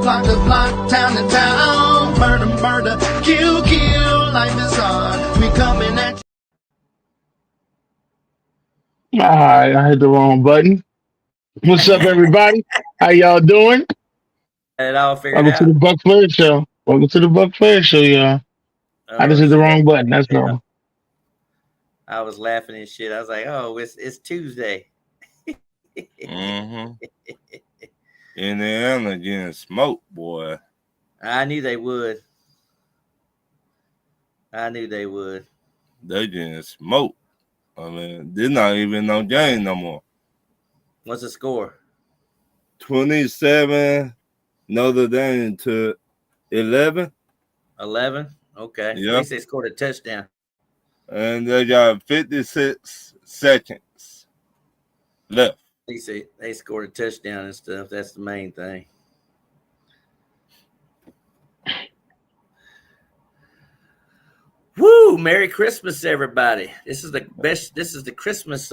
block to block, town to town. Murder, murder, kill, kill. Life is hard. We coming at All right, I hit the wrong button. What's up, everybody? How y'all doing? Got it all figured Welcome to the out. Buck Flair Show. Welcome to the Buck Flair Show, y'all. I Oh just hit the shit! wrong button. That's Yeah. all. I was laughing and shit. I was like, "Oh, it's Tuesday." Mm-hmm. Indiana getting smoked, boy. I knew they would. I knew they would. They getting smoked. I mean, they're not even no game no more. What's the score? 27 Notre Dame to 11. 11. Okay. Yeah. At least they scored a touchdown. And they got 56 seconds left. At least they scored a touchdown and stuff. That's the main thing. Woo! Merry Christmas, everybody. This is the best. This is the Christmas.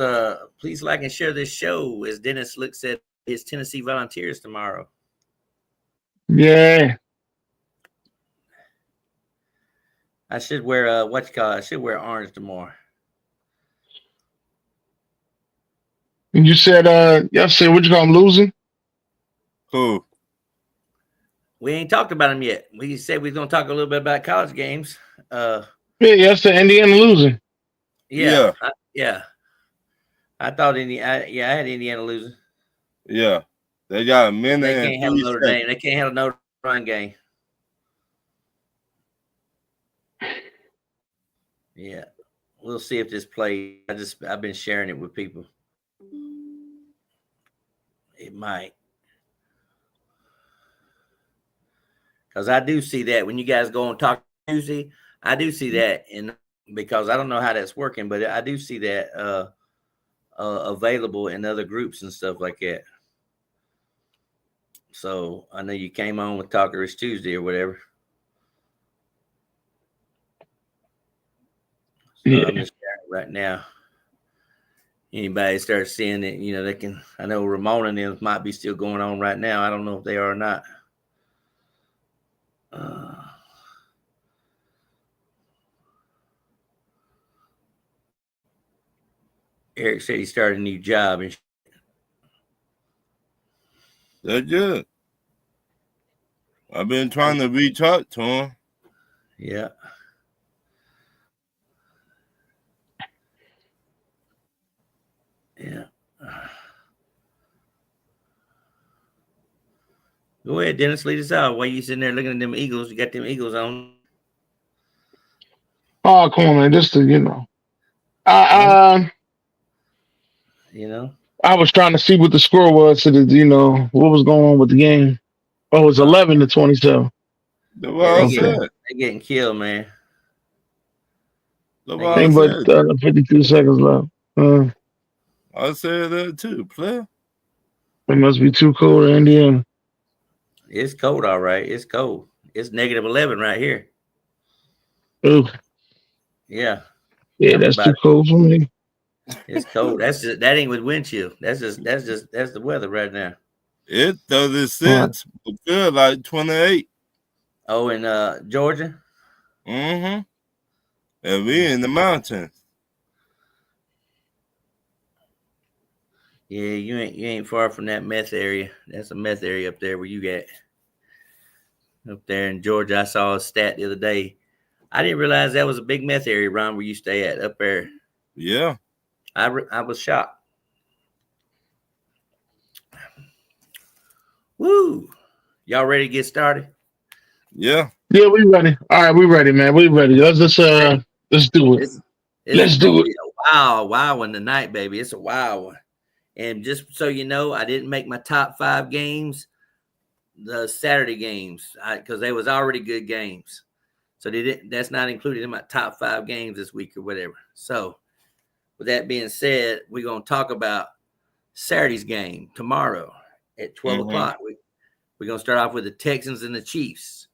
Please like and share this show as Dennis looks at his Tennessee Volunteers tomorrow. Yeah. I should wear what you call it? I should wear orange tomorrow. And you said, y'all said, what you call them losing? Who? We ain't talked about them yet. We said we are gonna talk a little bit about college games. Yeah, y'all said Indiana losing. Yeah. I thought I had Indiana losing. Yeah. They got a minute They and can't handle 3 Notre seconds. Dame. They can't handle Notre run game. Yeah, we'll see if this plays. I've been sharing it with people. It might, because I do see that when you guys go and talk Tuesday, I do see that, and because I don't know how that's working, but I do see that available in other groups and stuff like that. So I know you came on with Talkers Tuesday or whatever. So Yeah. I'm just sharing it right now. Anybody starts seeing it, they can. I know Ramona and them might be still going on right now. I don't know if they are or not. Eric said he started a new job. And They're good. I've been trying to reach out to him. yeah. Yeah. Go ahead, Dennis. Lead us out. Why you sitting there looking at them Eagles? You got them Eagles on. Oh, come on, man. Just to, I was trying to see what the score was so that, what was going on with the game. Oh, it was 11-27. That's what I said. They're getting killed, man. That's what I said. But 52 seconds left. I said that too, player. It must be too cold in Indiana. It's cold, all right. It's cold. It's -11 right here. Ooh. Yeah. Yeah, that's too cold for me. It's cold. That ain't with wind chill. That's the weather right now. It's 36, but feel like 28. Oh, in Georgia? Mm-hmm. And we in the mountains. Yeah, you ain't far from that meth area. That's a meth area up there where you got. Up there in Georgia, I saw a stat the other day. I didn't realize that was a big meth area, Ron, where you stay at up there. Yeah. I was shocked. Woo! Y'all ready to get started? Yeah. Yeah, we ready. All right, we ready, man. We ready. Let's do it. Let's do it. It's a wild one tonight, baby. It's a wild one. And just so you know, I didn't make my top 5 games, the Saturday games, because they was already good games. So that's not included in my top 5 games this week or whatever. So with that being said, we're going to talk about Saturday's game tomorrow at 12 o'clock. We're going to start off with the Texans and the Chiefs.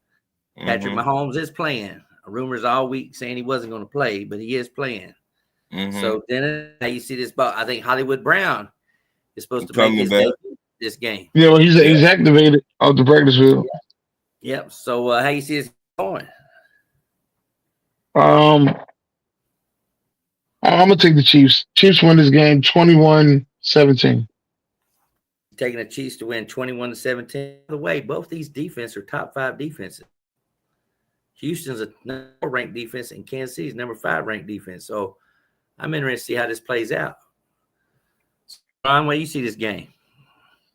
Patrick Mahomes is playing. Rumors all week saying he wasn't going to play, but he is playing. So then how you see this ball? I think Hollywood Brown is supposed to make his debut this game. Yeah, well, he's activated off the practice field. Yep. So how you see this going? I'm gonna take the Chiefs. Chiefs win this game 21-17. Taking the Chiefs to win 21-17. By the way, both these defenses are top 5 defenses. Houston's a number 4 ranked defense, and Kansas City's number 5 ranked defense. So I'm interested to see how this plays out. Ron, where you see this game?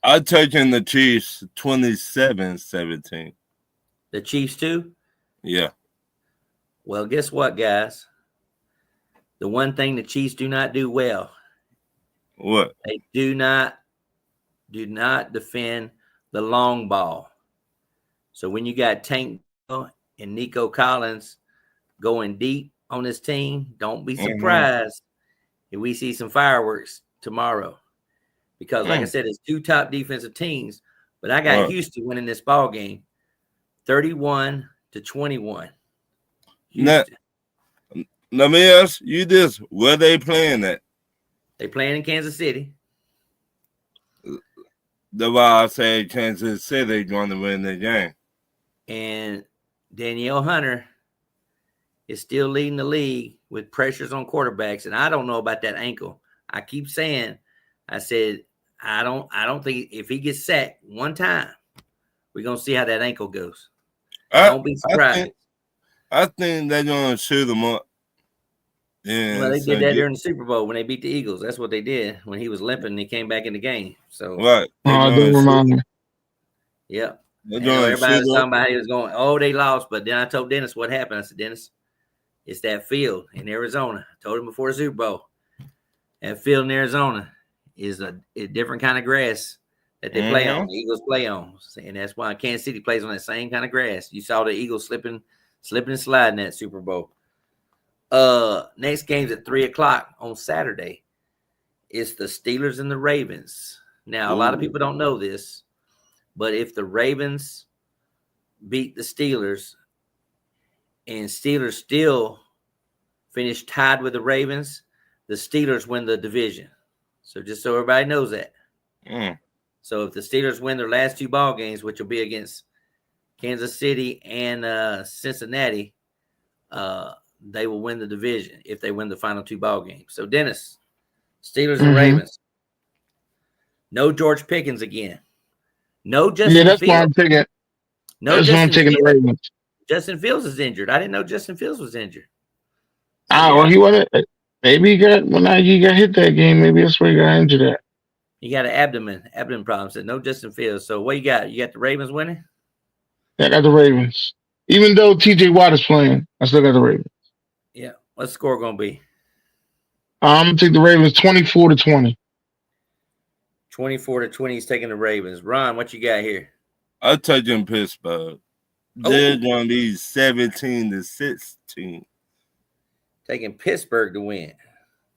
I'm taking the Chiefs 27-17. The Chiefs too? Yeah. Well, guess what, guys? The one thing the Chiefs do not do well. What? They do not defend the long ball. So when you got Tank and Nico Collins going deep on this team, don't be surprised if we see some fireworks tomorrow. Because, like I said, it's 2 top defensive teams, but I got Houston winning this ball game 31-21. Houston. Let me ask you this. Where they playing at? They playing in Kansas City. That's why I say Kansas City going to win the game. And Danielle Hunter is still leading the league with pressures on quarterbacks. And I don't know about that ankle. I keep saying, I said, I don't think if he gets sacked one time, we're going to see how that ankle goes. Don't be surprised. I think they're going to shoot him up. Yeah, well, they did that during the Super Bowl when they beat the Eagles. That's what they did when he was limping and he came back in the game. So, right. Don't remind me. Yep. Everybody was talking about how he was going, oh, they lost. But then I told Dennis what happened. I said, Dennis, it's that field in Arizona. I told him before the Super Bowl. That field in Arizona is a different kind of grass that they play on. The Eagles play on. And that's why Kansas City plays on that same kind of grass. You saw the Eagles slipping and sliding that Super Bowl. Next game's at 3:00 on Saturday. It's the Steelers and the Ravens. Now, a lot of people don't know this, but if the Ravens beat the Steelers and Steelers still finish tied with the Ravens, the Steelers win the division. So just so everybody knows that. So if the Steelers win their last 2 ball games, which will be against Kansas City and Cincinnati, they will win the division if they win the final 2 ball games. So Dennis, Steelers and Ravens. No George Pickens again. No Justin Fields. Yeah, that's why I'm taking. That's why I'm taking the Ravens. Justin Fields is injured. I didn't know Justin Fields was injured. So, well, he wasn't. Maybe he got hit that game. Maybe that's where he got injured at. He got an abdomen problem. Said no Justin Fields. So what you got? You got the Ravens winning? I got the Ravens. Even though TJ Watt is playing, I still got the Ravens. Yeah. What's the score going to be? I'm going to take the Ravens 24-20. 24-20. He's taking the Ravens. Ron, what you got here? I'm taking Pittsburgh. They're going to be 17-16. Taking Pittsburgh to win.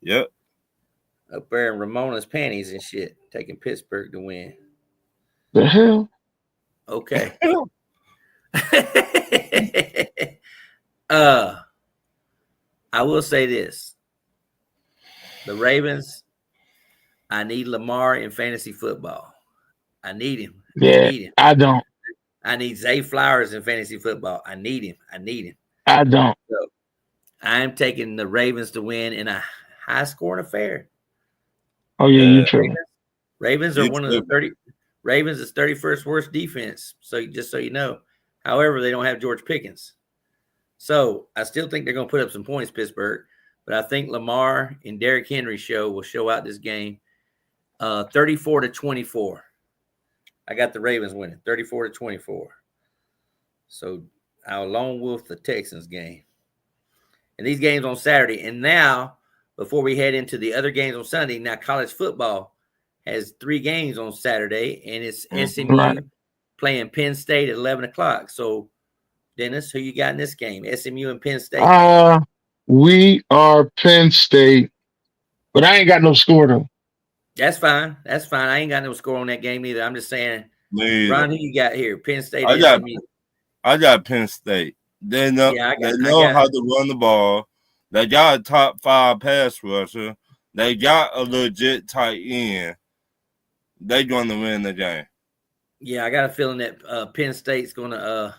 Yep. Up there in Ramona's panties and shit. Taking Pittsburgh to win. The hell? Okay. I will say this. The Ravens, I need Lamar in fantasy football. I need him. Yeah, I don't. I need Zay Flowers in fantasy football. I need him. I don't. So I'm taking the Ravens to win in a high-scoring affair. Oh, yeah, you true. Ravens are one of the 30. Ravens is 31st worst defense. So just so you know. However, they don't have George Pickens. So I still think they're going to put up some points, Pittsburgh. But I think Lamar and Derrick Henry will show out this game 34-24. I got the Ravens winning 34-24. So I'll along with the Texans game. And these games on Saturday. And now, before we head into the other games on Sunday, now college football has 3 games on Saturday, and it's SMU playing Penn State at 11 o'clock. So, Dennis, who you got in this game? SMU and Penn State. We are Penn State, but I ain't got no score though. That's fine. I ain't got no score on that game either. I'm just saying, Ron, who you got here? Penn State. I got Penn State. They know, how to run the ball. They got a top 5 pass rusher. They got a legit tight end. They're going to win the game. Yeah, I got a feeling that Penn State's going to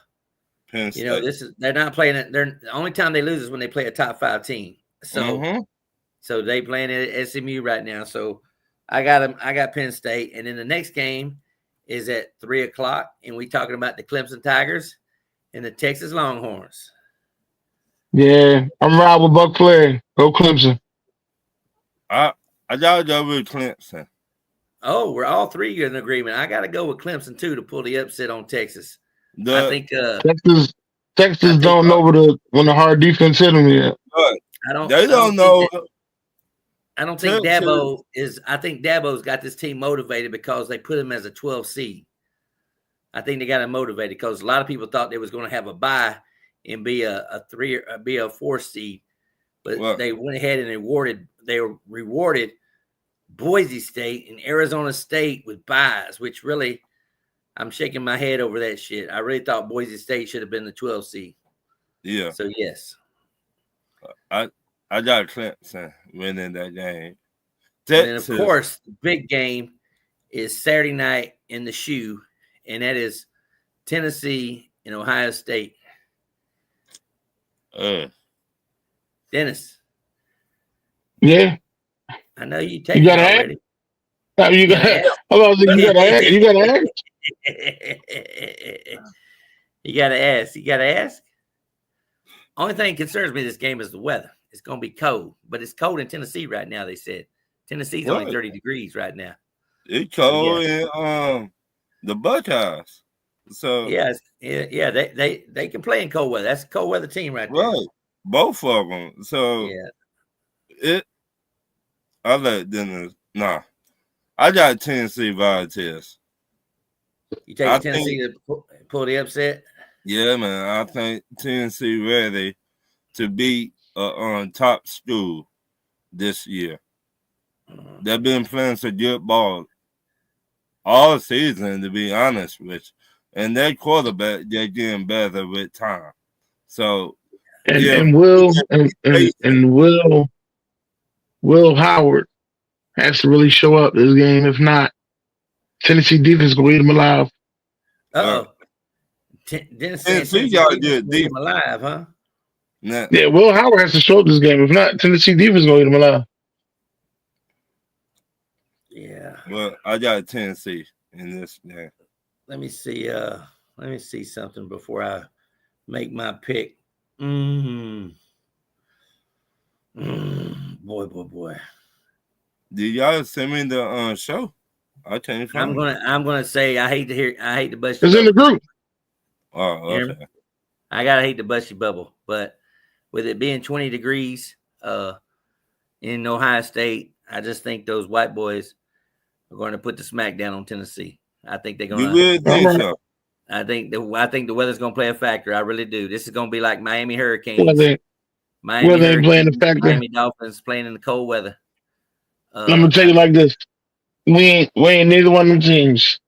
Penn State. They're not playing it. They're the only time they lose is when they play a top 5 team. So, so they playing at SMU right now. So I got them. I got Penn State, and then the next game is at 3:00, and we talking about the Clemson Tigers and the Texas Longhorns. Yeah, I'm riding with Buck Flair. Go Clemson. I gotta go with Clemson. Oh, we're all three in agreement. I got to go with Clemson too to pull the upset on Texas. I think Texas don't know when the hard defense hit them yet. They don't know. I don't think Dabo is. I think Dabo's got this team motivated because they put him as a 12 seed. I think they got him motivated because a lot of people thought they was going to have a bye and be a 3 or be a 4 seed, but they went ahead and rewarded Boise State and Arizona State with byes, which really, I'm shaking my head over that shit. I really thought Boise State should have been the 12 seed. Yeah. So yes, I got Clemson winning that game. And of course, the big game is Saturday night in the shoe, and that is Tennessee and Ohio State. Dennis. Yeah. I know you take it already. You got to ask. You got to ask. You got to ask. You got to ask. Only thing that concerns me this game is the weather. It's going to be cold, but it's cold in Tennessee right now, they said. Tennessee's only 30 degrees right now. It's cold in the Buckeyes. So they can play in cold weather. That's a cold weather team right there. Right. Both of them. So I let Dennis. Nah. I got Tennessee Volunteers. You take Tennessee to pull the upset? Yeah, man. I think Tennessee ready to beat on top school this year. They've been playing some good ball all season, to be honest with you. And their quarterback, they're getting better with time. So and Will Howard has to really show up this game. If not, Tennessee defense gonna eat him alive. Tennessee got to get deep alive, huh? Nah. Yeah, Will Howard has to show up this game. If not, Tennessee defense gonna eat him alive. Yeah. Well, I got Tennessee in this game. Let me see something before I make my pick. Boy. Did y'all send me the show? I can't find I'm gonna say I hate to bust your bubble. It's in the group. Oh, okay. I gotta hate to bust your bubble, but with it being 20 degrees in Ohio State, I just think those white boys are going to put the smack down on Tennessee. I think they're going to. I think the weather's going to play a factor. I really do. This is going to be like Miami Hurricanes. Miami Dolphins playing in the cold weather. I'm gonna tell you like this: we ain't neither one of them teams.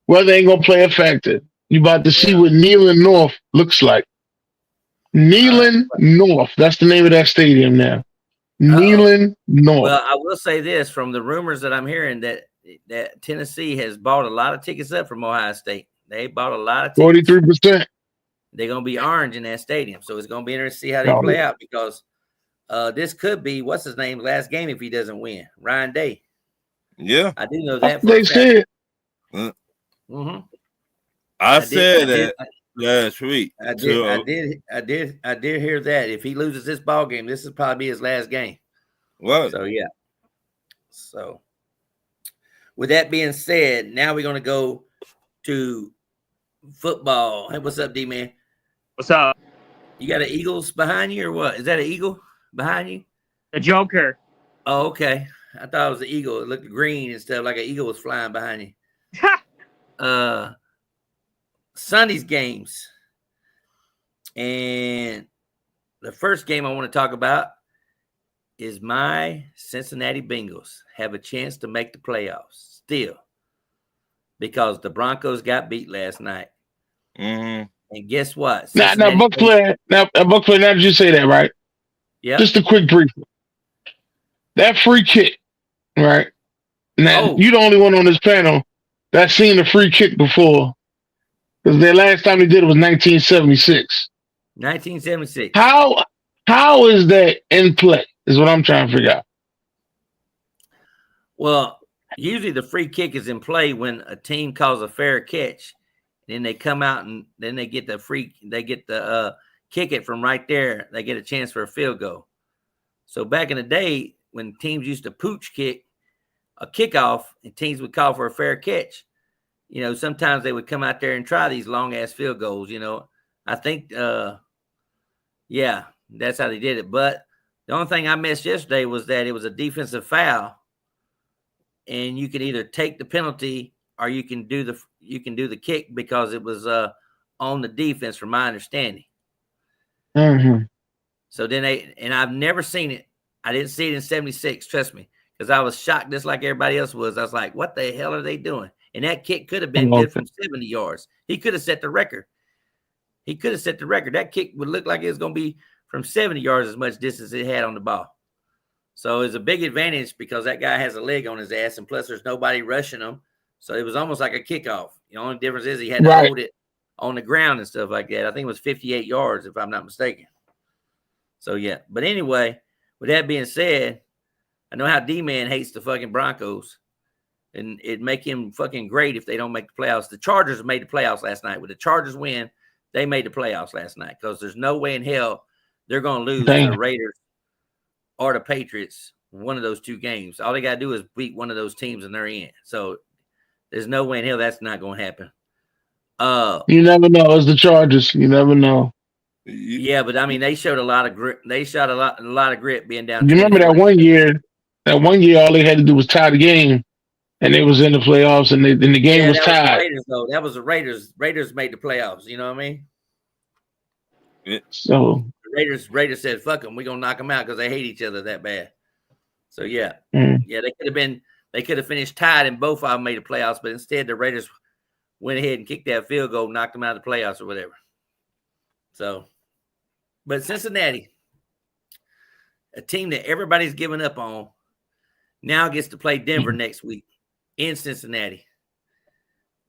Weather ain't gonna play a factor. You about to see what Neyland North looks like. Neyland North. That's the name of that stadium now. Neyland North. Well, I will say this: from the rumors that I'm hearing, that Tennessee has bought a lot of tickets up from Ohio State. They bought a lot of tickets. 43%. They're gonna be orange in that stadium, so it's gonna be interesting to see how they play out because this could be what's his name last game if he doesn't win. Ryan Day. Yeah, I do know that. They said. I said that last week. I did hear that. If he loses this ball game, this will probably be his last game. What? So yeah. So with that being said, now we're gonna go to football. Hey, what's up, D-Man? What's up? You got an Eagles behind you or what? Is that an eagle behind you? The Joker. Oh, okay. I thought it was an eagle. It looked green and stuff, like an eagle was flying behind you. Sunday's games. And the first game I want to talk about is my Cincinnati Bengals have a chance to make the playoffs still because the Broncos got beat last night. Mm-hmm. And guess what? Now, Buck Flair, now did you say that, right? Yeah. Just a quick brief. That free kick, right? Now, you the only one on this panel that's seen a free kick before Because the last time they did it was 1976. 1976. How is that in play? Is what I'm trying to figure out. Well, usually the free kick is in play when a team calls a fair catch. Then they come out and then they get the kick it from right there. They get a chance for a field goal. So back in the day when teams used to pooch kick a kickoff and teams would call for a fair catch, sometimes they would come out there and try these long ass field goals. I think, yeah, that's how they did it. But the only thing I missed yesterday was that it was a defensive foul, and you can either take the penalty or you can do the kick because it was on the defense, from my understanding. Mm-hmm. So then and I've never seen it. I didn't see it in 76, trust me, because I was shocked just like everybody else was. I was like, what the hell are they doing? And that kick could have been good from 70 yards. He could have set the record. That kick would look like it was going to be from 70 yards as much distance it had on the ball. So it's a big advantage because that guy has a leg on his ass, and plus there's nobody rushing him. So it was almost like a kickoff. The only difference is he had to hold it on the ground and stuff like that. I think it was 58 yards, if I'm not mistaken. So, yeah. But anyway, with that being said, I know how D-Man hates the fucking Broncos. And it'd make him fucking great if they don't make the playoffs. The Chargers made the playoffs last night. With the Chargers win, they made the playoffs last night because there's no way in hell they're going to lose to the Raiders or the Patriots, one of those two games. All they got to do is beat one of those teams and they're in. So there's no way in hell that's not going to happen. You never know. It's the Chargers. You never know. Yeah, but I mean, they showed a lot of grit. They shot a lot of grit being down. You remember that one year? That one year, all they had to do was tie the game, and they was in the playoffs, and the game was tied. Was the Raiders, though. That was the Raiders. Raiders made the playoffs. You know what I mean? So the Raiders said, "Fuck them. We're gonna knock them out because they hate each other that bad." So yeah, yeah, they could have finished tied, and both of them made the playoffs, but instead the Raiders went ahead and kicked that field goal, knocked them out of the playoffs or whatever. So, but Cincinnati, a team that everybody's giving up on, now gets to play Denver next week in Cincinnati.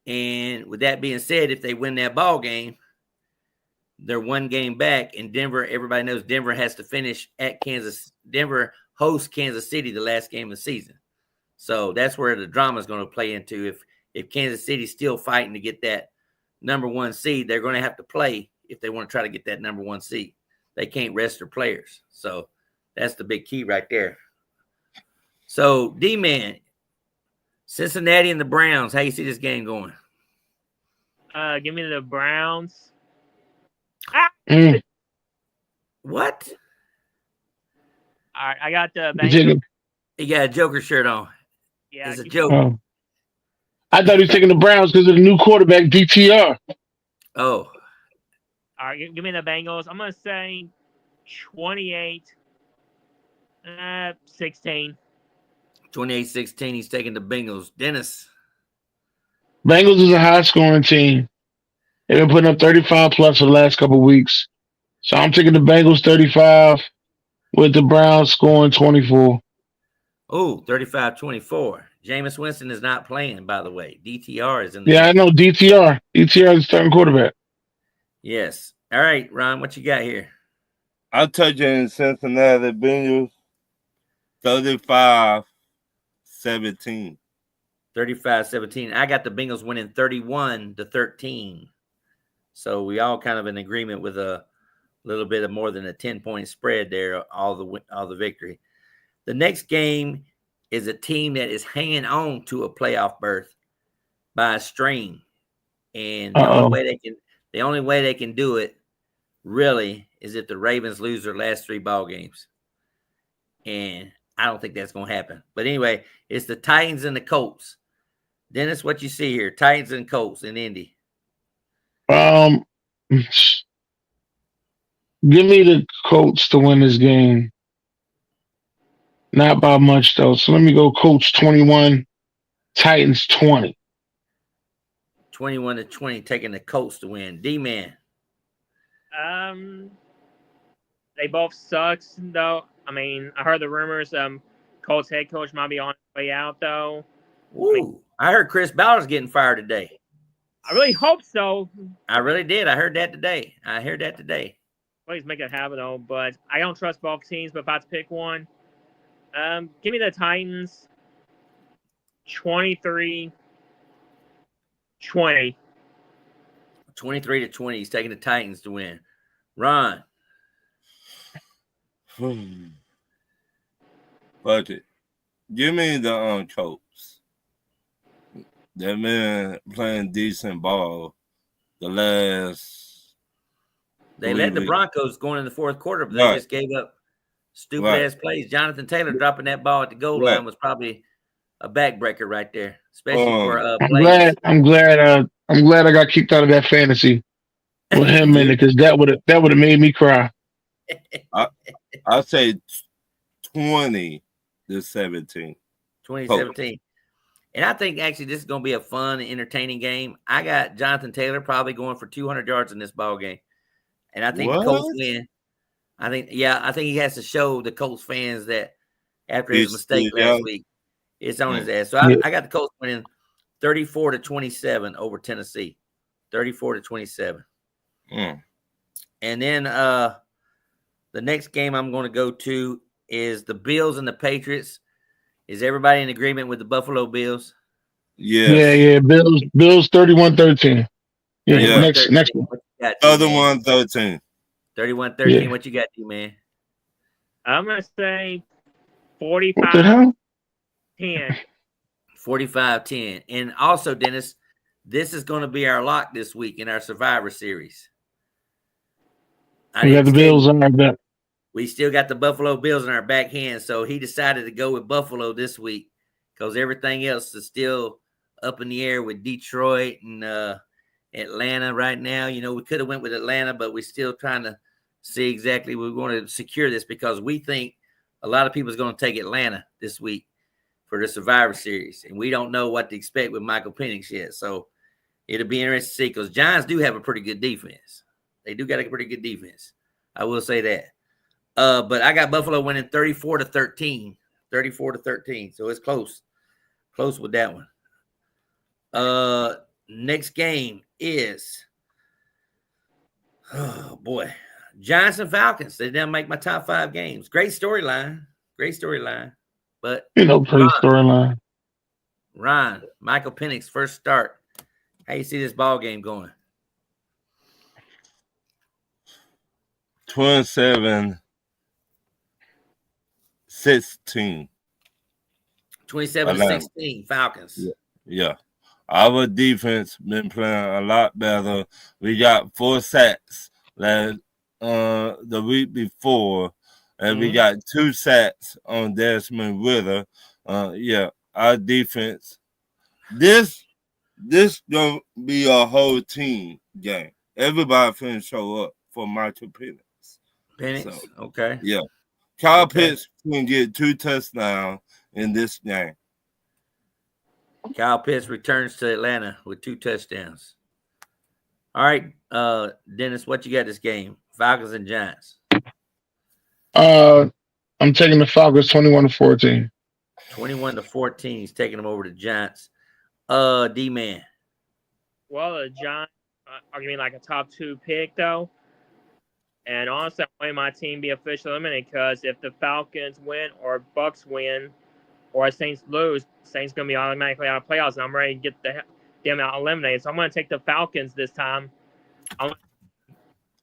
And with that being said, if they win that ball game, they're one game back. And Denver, everybody knows Denver has to finish at Kansas. Denver hosts Kansas City the last game of the season. So that's where the drama is going to play into. If Kansas City's still fighting to get that number one seed, they're going to have to play if they want to try to get that number one seed. They can't rest their players. So that's the big key right there. So, D-Man, Cincinnati and the Browns, how you see this game going? Give me the Browns. What? All right, I got the Bengals. He got a Joker shirt on. Yeah, it's a joke. I thought he was taking the Browns because of the new quarterback, DTR. Oh. All right, give me the Bengals. I'm going to say 28-16. 28-16, he's taking the Bengals. Dennis. Bengals is a high-scoring team. They've been putting up 35 plus for the last couple of weeks. So I'm taking the Bengals 35 with the Browns scoring 24. Oh, 35-24. Jameis Winston is not playing, by the way. DTR is in the game. I know DTR. DTR is the starting quarterback. Yes. All right, Ron, what you got here? I'll touch in Cincinnati Bengals 35-17. 35-17. I got the Bengals winning 31-13. So we all kind of in agreement with a little bit of more than a 10-point spread there, all the victory. The next game is a team that is hanging on to a playoff berth by a string. And the only way they can do it really is if the Ravens lose their last 3 ball games. And I don't think that's going to happen. But anyway, it's the Titans and the Colts. Dennis, what you see here? Titans and Colts in Indy. Give me the Colts to win this game. Not by much, though. So let me go Colts 21, Titans 20. 21-20, taking the Colts to win. D-Man. They both sucks, though. I mean, I heard the rumors. Colts head coach might be on his way out, though. Ooh, I heard Chris Ballard's getting fired today. I really hope so. I really did. I heard that today. Please make it happen, though. But I don't trust both teams. But if I had to pick one, give me the Titans 23-20. 23-20. He's taking the Titans to win. Ron. Fuck it. Give me the Colts. That man playing decent ball the last. They led the Broncos going in the fourth quarter, but Right. they just gave up stupid-ass plays. Jonathan Taylor dropping that ball at the goal line was probably a backbreaker right there, especially for plays. I'm glad I got kicked out of that fantasy with him in it, because that would have made me cry. I say 20-17. 2017. And I think actually this is going to be a fun, entertaining game. I got Jonathan Taylor probably going for 200 yards in this ball game. And I think the Colts win. I think he has to show the Colts fans that after his mistake last week, it's on his ass. So I got the Colts winning 34-27 over Tennessee. 34-27. And then the next game I'm going to go to is the Bills and the Patriots. Is everybody in agreement with the Buffalo Bills? Yes. Yeah. Bills 31-13. Yeah. Next one. Other one 13. 31-13. What you got, D-Man? I'm gonna say 45-10. 45-10. And also, Dennis, this is going to be our lock this week in our Survivor Series. We got the Bills on our back. We still got the Buffalo Bills in our backhand, so he decided to go with Buffalo this week because everything else is still up in the air with Detroit and Atlanta right now. You know, we could have went with Atlanta, but we're still trying to see exactly we're going to secure this because we think a lot of people is going to take Atlanta this week for the Survivor Series, and we don't know what to expect with Michael Penix yet. So it'll be interesting to see because Giants do have a pretty good defense. They do got a pretty good defense. I will say that. But I got Buffalo winning 34-13. 34-13. So it's close. Close with that one. Next game is, oh boy, Giants and Falcons. They didn't make my top 5 games. Great storyline. But pretty storyline. Ron, Michael Penix, first start. How you see this ball game going? 27-16. 27-16 Falcons. Yeah. Our defense been playing a lot better. We got 4 sacks the week before, and we got 2 sacks on Desmond Ritter. Our defense. This gonna be a whole team game. Everybody finna show up for Michael Penix. So, okay. Yeah. Kyle Pitts can get 2 touchdowns in this game. Kyle Pitts returns to Atlanta with 2 touchdowns. All right, Dennis, what you got this game? Falcons and Giants. I'm taking the Falcons 21-14. 21-14. He's taking them over to Giants. D-Man. Well, the Giants are giving like a top 2 pick though. And honestly, I'm letting my team be officially eliminated because if the Falcons win or Bucks win or Saints lose, Saints going to be automatically out of playoffs, and I'm ready to get them out eliminated. So I'm going to take the Falcons this time. I'm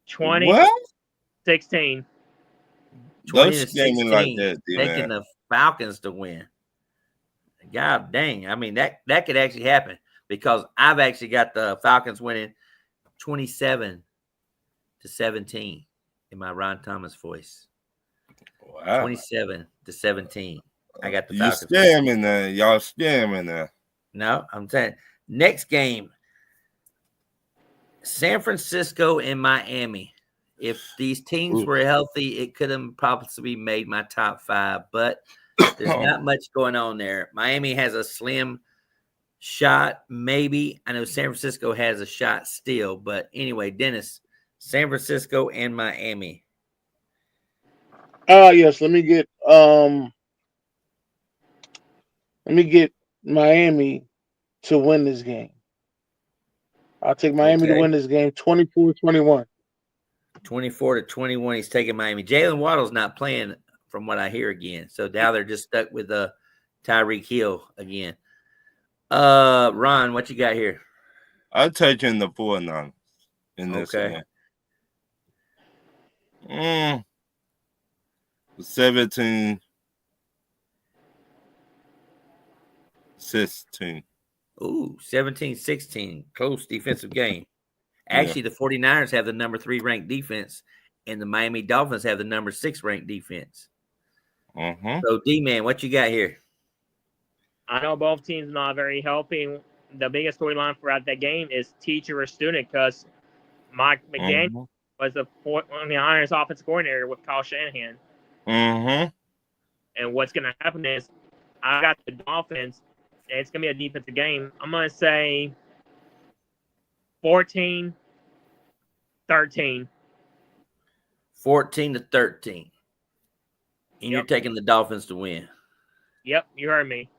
20-16. 20-16. Like that, taking the Falcons to win. God dang. I mean, that could actually happen because I've actually got the Falcons winning 27-17 in my Ron Thomas voice. Wow. 27-17. I got the Falcons. You scamming there. Y'all scamming there. No, I'm saying next game, San Francisco and Miami. If these teams were healthy, it could have possibly made my top 5, but there's not much going on there. Miami has a slim shot, maybe. I know San Francisco has a shot still, but anyway, Dennis, San Francisco and Miami. Yes, let me get Miami to win this game. I'll take Miami to Okay. win this game 24-21. 24-21. He's taking Miami. Jalen Waddle's not playing, from what I hear again. So now they're just stuck with Tyreek Hill again. Ron, what you got here? I'm taking the 49ers in this Okay. one. 17-16. Ooh, 17-16. Close defensive game. Yeah. Actually, the 49ers have the number 3 ranked defense, and the Miami Dolphins have the number 6 ranked defense. So, D-Man, what you got here? I know both teams not very healthy. The biggest storyline throughout that game is teacher or student, because Mike McDaniel was the 49ers offensive coordinator with Kyle Shanahan. And what's going to happen is I got the Dolphins, and it's going to be a defensive game. I'm going to say 14-13. 14-13. And you're taking the Dolphins to win. Yep, you heard me.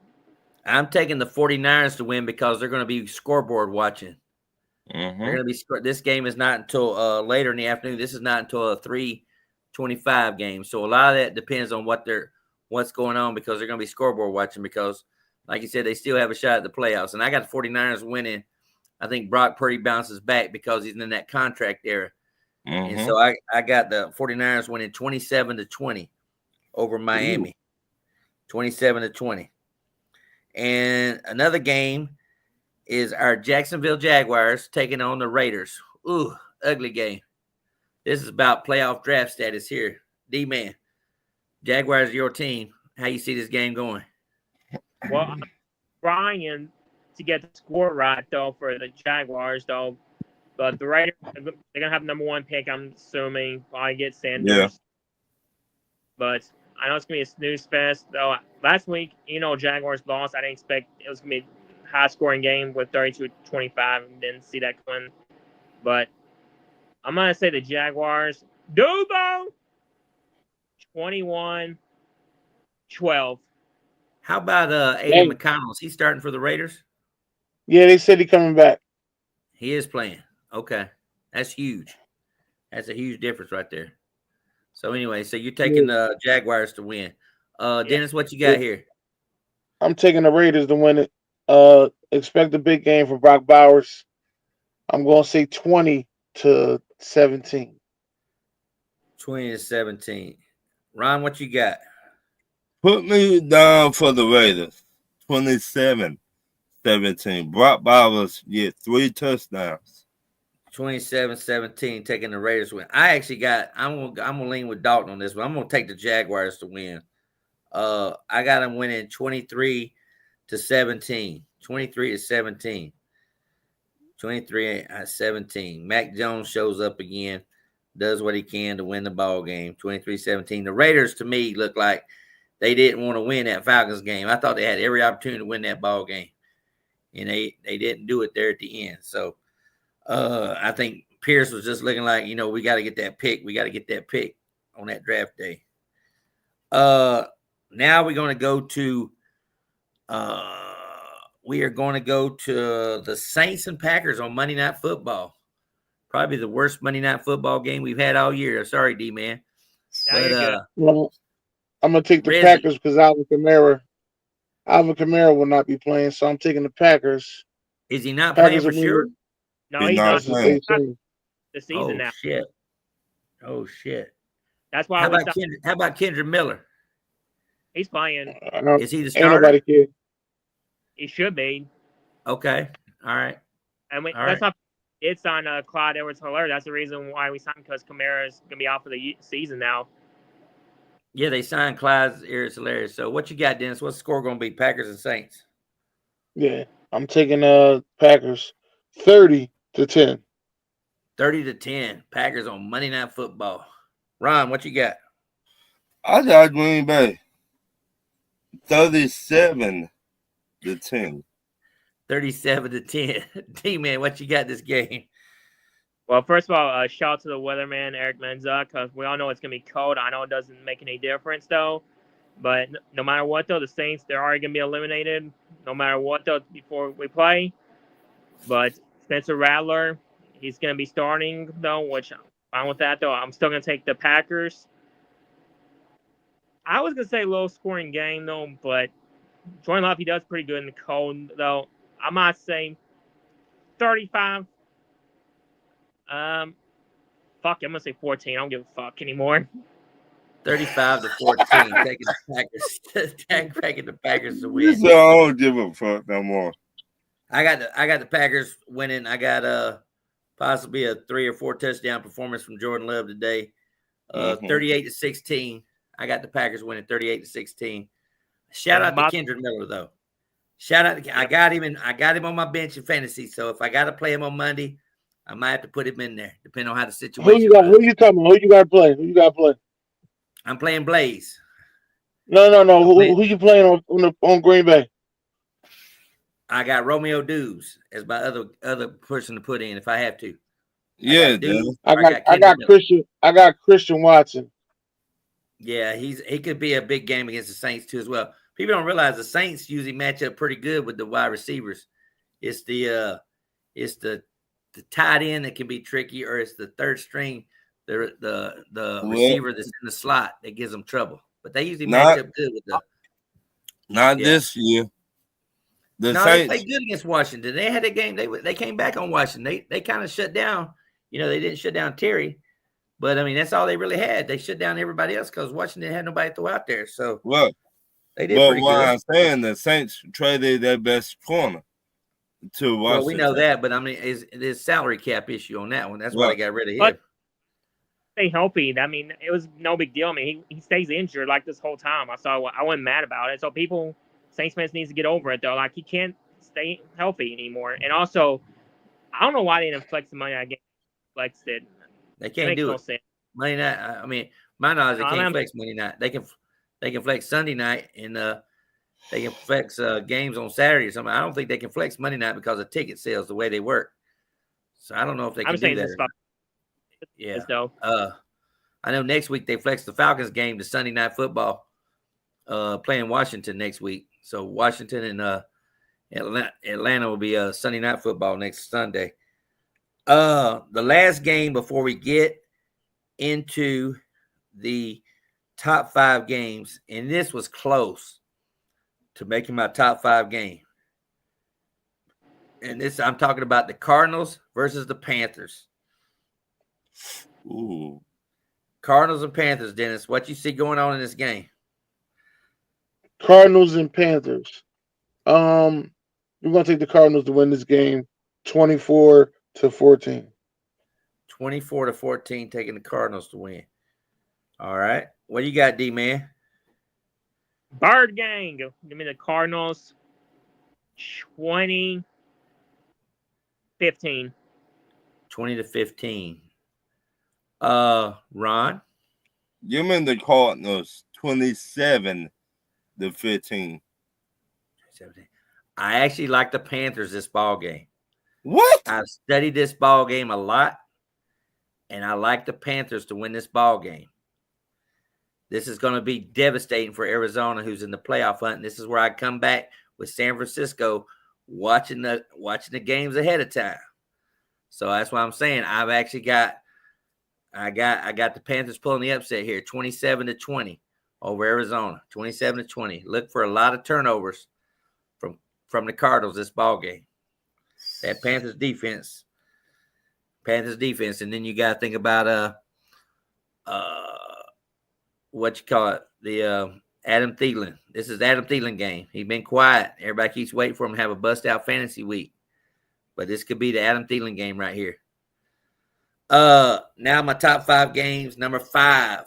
I'm taking the 49ers to win because they're going to be scoreboard watching. They're going to be. This game is not until later in the afternoon. This is not until a 3:25 game. So a lot of that depends on what's going on, because they're going to be scoreboard watching, because, like you said, they still have a shot at the playoffs. And I got the 49ers winning. I think Brock Purdy bounces back because he's in that contract era. And so I got the 49ers winning 27-20 over Miami. 27-20. And another game is our Jacksonville Jaguars taking on the Raiders. Ooh, ugly game. This is about playoff draft status here. D-Man, Jaguars are your team. How you see this game going? Well, I'm trying to get the score right, though, for the Jaguars, though. But the Raiders, they're going to have number 1 pick, I'm assuming. Probably get Sanders. Yeah. But I know it's going to be a snooze fest, though. Last week, Jaguars lost. I didn't expect it was going to be a high-scoring game with 32-25. Didn't see that coming. But I'm going to say the Jaguars. Dubo! 21-12. How about Aiden McConnell? Is he starting for the Raiders? Yeah, they said he's coming back. He is playing. Okay. That's huge. That's a huge difference right there. So anyway, so you're taking the Jaguars to win. Dennis, what you got here? I'm taking the Raiders to win it. Expect a big game from Brock Bowers. I'm going to say 20-17. 20-17. Ron, what you got? Put me down for the Raiders. 27-17. Brock Bowers get 3 touchdowns. 27-17, taking the Raiders to win. I actually got. I'm gonna lean with Dalton on this one. I'm gonna take the Jaguars to win. I got them winning 23-17. 23-17. 23-17. Mac Jones shows up again, does what he can to win the ball game. 23-17. The Raiders, to me, look like they didn't want to win that Falcons game. I thought they had every opportunity to win that ball game, and they didn't do it there at the end. So I think Pierce was just looking like, we got to get that pick. We got to get that pick on that draft day. Now we're going to go to the Saints and Packers on Monday Night Football. Probably the worst Monday Night Football game we've had all year. Sorry, D-Man. Well, I'm going to take the Packers because Alvin Kamara will not be playing, so I'm taking the Packers. Is he not playing for sure? No, he's not playing. The season now. Oh, shit. That's why. How about Kendra Miller? He's playing. Is he the starter? Ain't nobody care. He should be. Okay. All right. And that's not. It's on Clyde Edwards-Helaire. That's the reason why we signed, because Kamara is going to be out for the season now. Yeah, they signed Clyde Edwards-Helaire. So what you got, Dennis? What's the score going to be? Packers and Saints. Yeah, I'm taking Packers 30-10. 30-10. Packers on Monday Night Football. Ron, what you got? I got Green Bay. 37-10. 37-10. D-Man, what you got this game? Well, first of all, shout out to the weatherman, Eric Menza, because we all know it's going to be cold. I know it doesn't make any difference, though. But no matter what, though, the Saints, they're already going to be eliminated no matter what, though, before we play. But Spencer Rattler, he's going to be starting, though, which I'm fine with that, though. I'm still going to take the Packers. I was going to say low-scoring game, though, but Jordan Love, he does pretty good in the cold, though. I might say 35. Fuck, I'm going to say 14. I don't give a fuck anymore. 35-14, taking the Packers. Taking the Packers to win. I don't give a fuck no more. I got the Packers winning. I got possibly a 3 or 4 touchdown performance from Jordan Love today. 38-16. I got the Packers winning 38-16. Shout out to Kendrick Miller though. Shout out to I got him on my bench in fantasy. So if I got to play him on Monday, I might have to put him in there, depending on how the situation. Who you talking about? Who you got to play? I'm playing Blaze. No. Who you playing on Green Bay? I got Romeo Dubes as my other person to put in if I have to. Yeah, I got Christian Watson. Yeah, he could be a big game against the Saints too as well. People don't realize the Saints usually match up pretty good with the wide receivers. It's the tight end that can be tricky, or it's the third string, the receiver that's in the slot that gives them trouble. But they usually match up good with the. This year. They played good against Washington. They had a game. They came back on Washington. They kind of shut down. They didn't shut down Terry, but I mean that's all they really had. They shut down everybody else because Washington had nobody to throw out there. So they did pretty good. I'm saying, the Saints traded their best corner to Washington. Well, we know that, but I mean, there's salary cap issue on that one. That's why they got rid of him. Stay healthy. I mean, it was no big deal. I mean, he stays injured like this whole time. I wasn't mad about it. So Saints fans needs to get over it though. Like he can't stay healthy anymore. And also, I don't know why they didn't flex the money. I guess flexed it. They can't do it. Sense. Monday night. I mean, my knowledge, they can't flex Monday night. They can flex Sunday night, and they can flex games on Saturday or something. I don't think they can flex Monday night because of ticket sales the way they work. So I don't know if they can do that. Yeah. I know next week they flex the Falcons game to Sunday Night Football, playing Washington next week. So Washington and Atlanta will be Sunday Night Football next Sunday. The last game before we get into the top 5 games, and this was close to making my top 5 game. And this, I'm talking about the Cardinals versus the Panthers. Ooh. Cardinals and Panthers, Dennis. What you see going on in this game? Cardinals and Panthers. We're gonna take the Cardinals to win this game 24-14. 24-14, taking the Cardinals to win. All right. What do you got, D-Man? Bird Gang. Give me the Cardinals 20-15. 20-15. Ron? Give me the Cardinals 27-15. I actually like the Panthers this ball game. What? I've studied this ball game a lot, and I like the Panthers to win this ball game. This is going to be devastating for Arizona, who's in the playoff hunt. And this is where I come back with San Francisco watching the games ahead of time. So that's why I'm saying I've actually got the Panthers pulling the upset here, 27-20 over Arizona, 27-20. Look for a lot of turnovers from the Cardinals this ball game. That Panthers defense, and then you got to think about what you call it, the Adam Thielen. This is Adam Thielen game. He's been quiet. Everybody keeps waiting for him to have a bust out fantasy week, but this could be the Adam Thielen game right here. Now my top 5 games. Number 5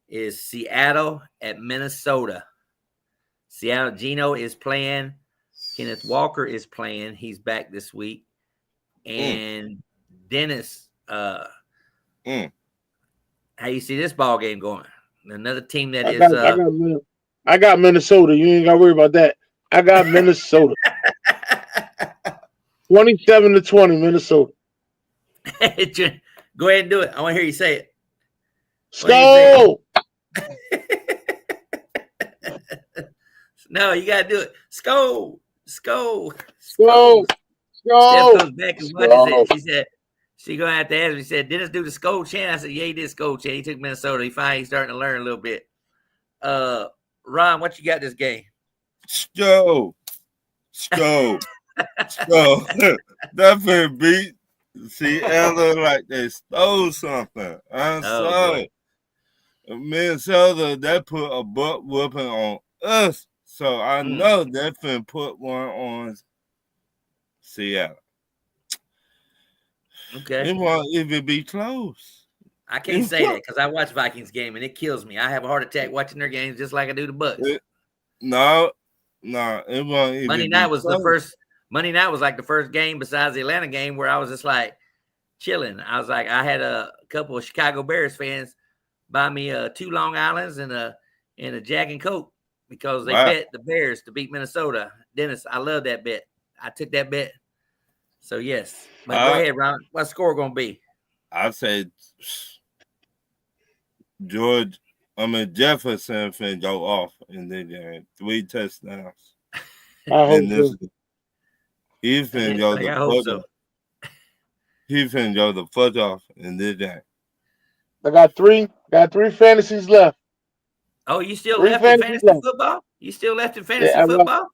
is Seattle at Minnesota. Seattle, Geno is playing. Kenneth Walker is playing. He's back this week. And Dennis, how you see this ball game going? Another team that I got Minnesota. You ain't got to worry about that. I got Minnesota. 27-20, Minnesota. Go ahead and do it. I want to hear you say it. Go! No, you got to do it. Sko. Go. Steph comes back and watches it. She said, she gonna have to ask me. She said, Dennis do the Skull chant? I said, yeah, he did Skull chant. He took Minnesota. He's starting to learn a little bit. Ron, what you got this game? That been beat Seattle like they stole something. I'm sorry. Minnesota, they put a butt whooping on us. So I know they finna put one on Seattle. Okay. It won't even be close. I can't say that because I watch Vikings game and it kills me. I have a heart attack watching their games just like I do the Bucks. No, it won't even Monday night was Monday night was like the first game besides the Atlanta game where I was just like chilling. I was like, I had a couple of Chicago Bears fans buy me 2 Long Islands and a Jack and Coke because they bet the Bears to beat Minnesota. Dennis, I love that bet. I took that bet. So yes. But go ahead, Ron. What score gonna be? I say Jefferson finna go off in the game. 3 touchdowns. I hope so. He finna go the fuck off. He finna go the fuck off in this game. I got three fantasies left. Oh, you still left in fantasy football? You still left in fantasy football?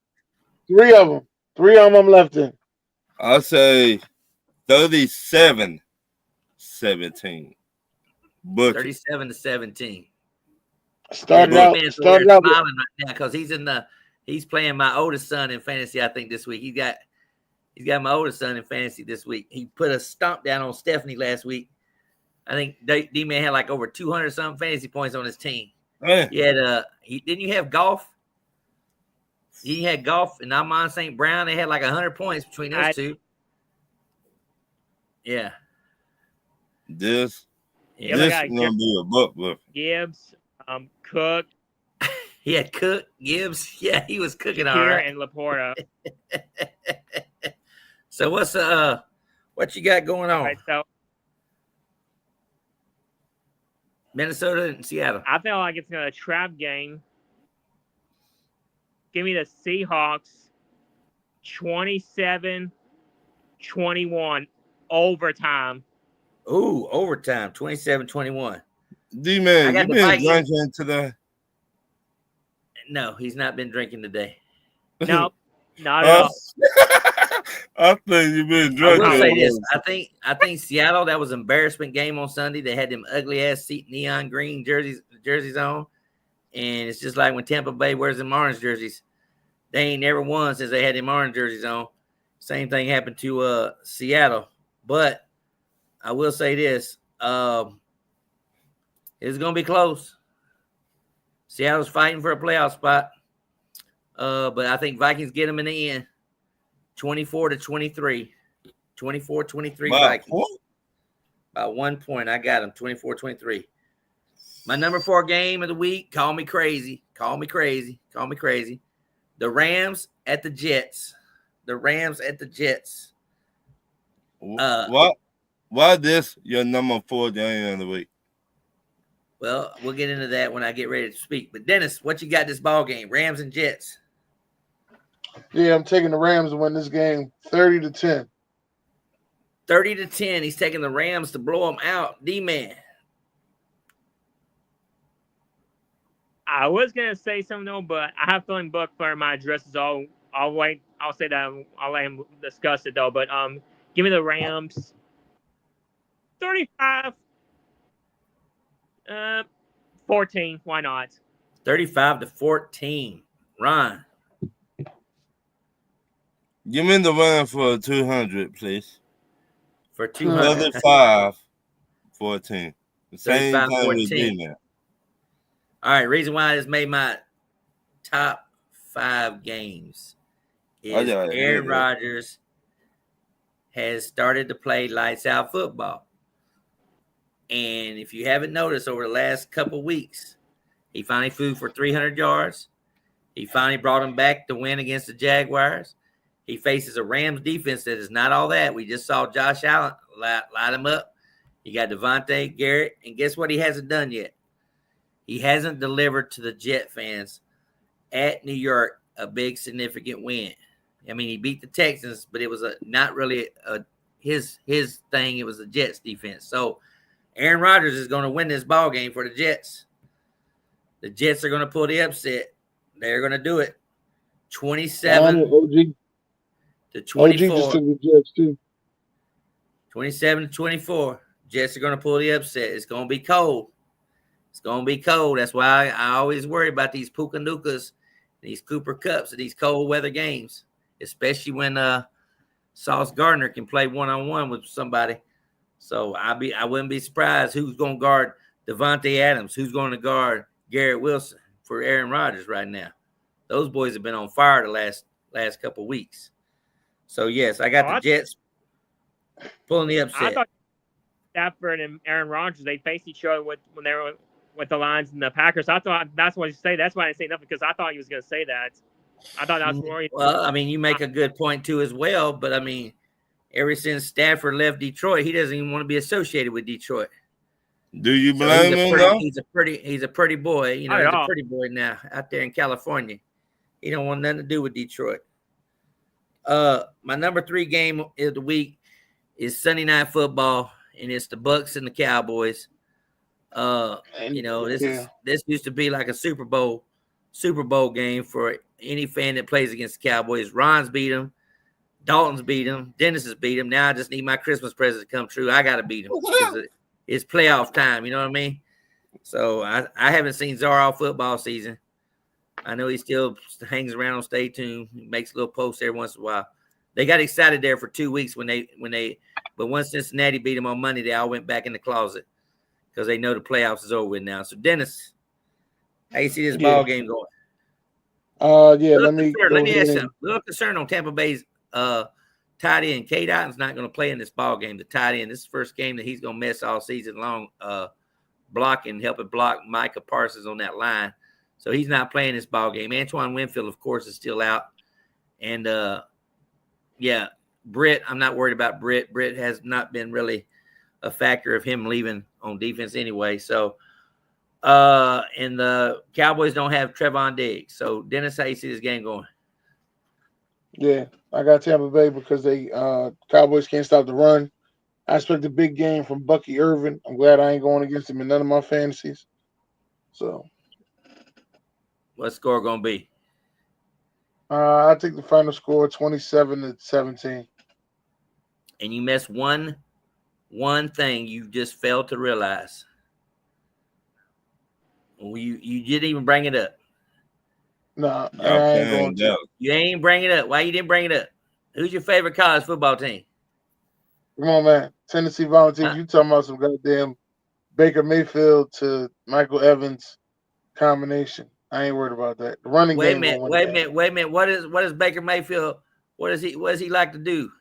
3 of them. 3 of them I'm left in. I'll say 37-17. 37-17. Started out smiling right now because he's playing my oldest son in fantasy. I think this week he's got my oldest son in fantasy this week. He put a stomp down on Stephanie last week. I think D-Man had like over 200 something fantasy points on his team. He had didn't you have golf? He had golf and Amon St. Brown. They had like 100 points between those two. Yeah. This gonna be a buck whooping. Gibbs, Cook. He had Cook, Gibbs. Yeah, he was cooking all right. And Laporta. So what you got going on? Right, so Minnesota and Seattle. I feel like it's a trap game. Give me the Seahawks 27-21 overtime. Ooh, overtime, 27-21. D-Man, you been drinking today? No, he's not been drinking today. No, not at all. I think you've been drinking. I will say this. I think Seattle, that was an embarrassment game on Sunday. They had them ugly ass neon green jerseys on. And it's just like when Tampa Bay wears them orange jerseys. They ain't never won since they had them orange jerseys on. Same thing happened to Seattle. But I will say this. It's going to be close. Seattle's fighting for a playoff spot. But I think Vikings get them in the end. 24-23. 24-23 Vikings. By 1 point. I got them. 24-23. My number 4 game of the week. Call me crazy. The Rams at the Jets. Why this your number 4 game of the week? Well, we'll get into that when I get ready to speak. But Dennis, what you got this ball game? Rams and Jets. Yeah, I'm taking the Rams to win this game 30-10. 30-10. He's taking the Rams to blow them out. D-Man. I was gonna say something though, but I have a feeling Buck for my addresses all. I'll wait. I'll say that. I'll let him discuss it though. But give me the Rams. 35. 14. Why not? 35-14. Ron. Give me the Rams for 200, please. For 200. 35-14. The same time with D-Man. All right, reason why I just made my top 5 games is Aaron Rodgers has started to play lights out football. And if you haven't noticed over the last couple weeks, he finally flew for 300 yards. He finally brought him back to win against the Jaguars. He faces a Rams defense that is not all that. We just saw Josh Allen light him up. You got Devontae Garrett. And guess what he hasn't done yet? He hasn't delivered to the Jet fans at New York a big significant win. I mean, he beat the Texans, but it was not really his thing. It was the Jets defense. So Aaron Rodgers is going to win this ball game for the Jets. The Jets are going to pull the upset. They're going to do it. 27 OG to just 24. took the Jets too. 27 to 24. Jets are going to pull the upset. It's going to be cold. It's going to be cold. That's why I always worry about these Puka Nukas, these Cooper Cups, and these cold weather games, especially when Sauce Gardner can play one-on-one with somebody. So I wouldn't be surprised who's going to guard Devontae Adams, who's going to guard Garrett Wilson for Aaron Rodgers right now. Those boys have been on fire the last couple of weeks. So, yes, I got the Jets pulling the upset. I thought Stafford and Aaron Rodgers, they faced each other when they were with the Lions and the Packers. I thought that's what he said. That's why I didn't say nothing, because I thought he was going to say that. I thought that was more. Well, I mean, you make a good point, too, as well. But, I mean, ever since Stafford left Detroit, he doesn't even want to be associated with Detroit. Do you blame him, though? He's a pretty boy. You know, he's a pretty boy now out there in California. He don't want nothing to do with Detroit. My number 3 game of the week is Sunday Night Football, and it's the Bucks and the Cowboys. You know, this used to be like a Super Bowl game for any fan that plays against the Cowboys. Ron's beat him, Dalton's beat him, Dennis has beat him. Now I just need my Christmas present to come true. I got to beat him. It's playoff time. You know what I mean? So I haven't seen Czar all football season. I know he still hangs around on Stay Tuned. He makes little posts every once in a while. They got excited there for 2 weeks but once Cincinnati beat them on Monday, they all went back in the closet because they know the playoffs is over with now. So Dennis, how you see this ball game going? Let me ask you. A little concern on Tampa Bay's tight end. K. Dotton's not going to play in this ball game. The tight end. This is the first game that he's going to miss all season long. Helping block Micah Parsons on that line. So he's not playing this ball game. Antoine Winfield, of course, is still out. And Britt, I'm not worried about Britt. Britt has not been really a factor of him leaving on defense anyway. So, and the Cowboys don't have Trevon Diggs. So, Dennis, how you see this game going? Yeah, I got Tampa Bay because they Cowboys can't stop the run. I expect a big game from Bucky Irvin. I'm glad I ain't going against him in none of my fantasies. So, what's score going to be? I think the final score 27-17. And you missed one thing you just failed to realize. You didn't even bring it up. No, I ain't going to. You ain't bring it up. Why you didn't bring it up? Who's your favorite college football team? Come on, man. Tennessee Volunteers. You talking about some goddamn Baker Mayfield to Michael Evans combination. I ain't worried about that. The running game. Wait a minute. What is Baker Mayfield? What does he like to do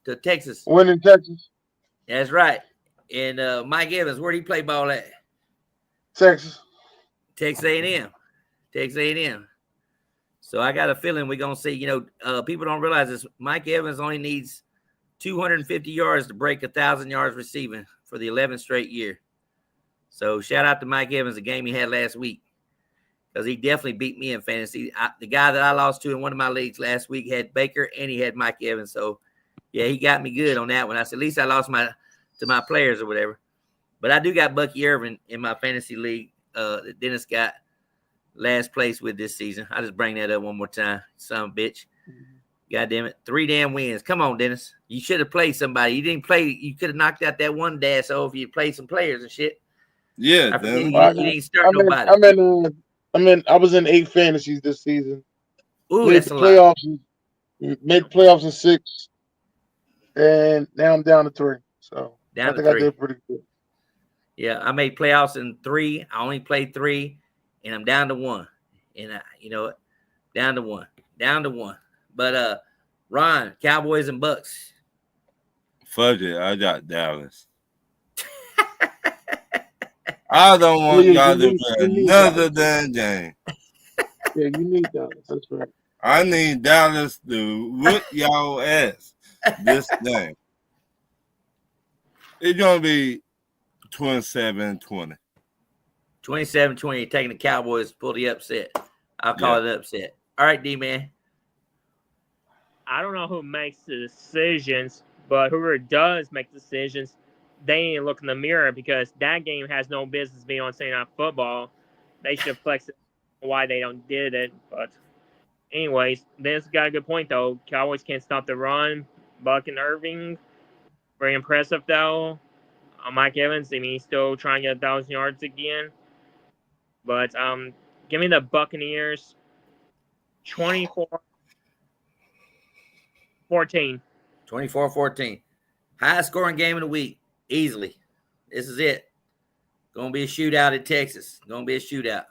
to Texas? Win in Texas. That's right. And Mike Evans, where did he play ball at? Texas. Texas A&M. So I got a feeling we're gonna see. People don't realize this. Mike Evans only needs 250 yards to break 1,000 yards receiving for the 11th straight year. So shout out to Mike Evans, the game he had last week, because he definitely beat me in fantasy. The guy that I lost to in one of my leagues last week had Baker and he had Mike Evans. So yeah, he got me good on that one. I said, at least I lost to my players or whatever. But I do got Bucky Irvin in my fantasy league that Dennis got last place with this season. I just bring that up one more time. Son of a bitch. God damn it. 3 damn wins. Come on, Dennis. You should have played somebody. You didn't play. You could have knocked out that one dash if you played some players and shit. Yeah. You didn't start nobody. I was in 8 fantasies this season. Ooh, that's a lot. Made the playoffs in 6. And now I'm down to 3. So I think I did pretty good. Yeah, I made playoffs in 3. I only played 3, and I'm down to 1. And down to 1. But Ron, Cowboys and Bucks. Fuck it, I got Dallas. I don't want y'all to win another damn game. Yeah, you need Dallas. That's right. I need Dallas to whip y'all ass this game. It's gonna be 27-20. 27-20, taking the Cowboys to pull the upset. I'll call it an upset. All right, D-Man. I don't know who makes the decisions, but whoever does make decisions, they need to look in the mirror because that game has no business being on Sunday Night Football. They should flex it why they don't did it. But anyways, Dennis got a good point though. Cowboys can't stop the run. Buck and Irving, very impressive though. Mike Evans, I mean, he's still trying to get 1,000 yards again. But give me the Buccaneers 24-14. 24-14. Highest scoring game of the week. Easily. This is it. Gonna be a shootout at Texas. Gonna be a shootout.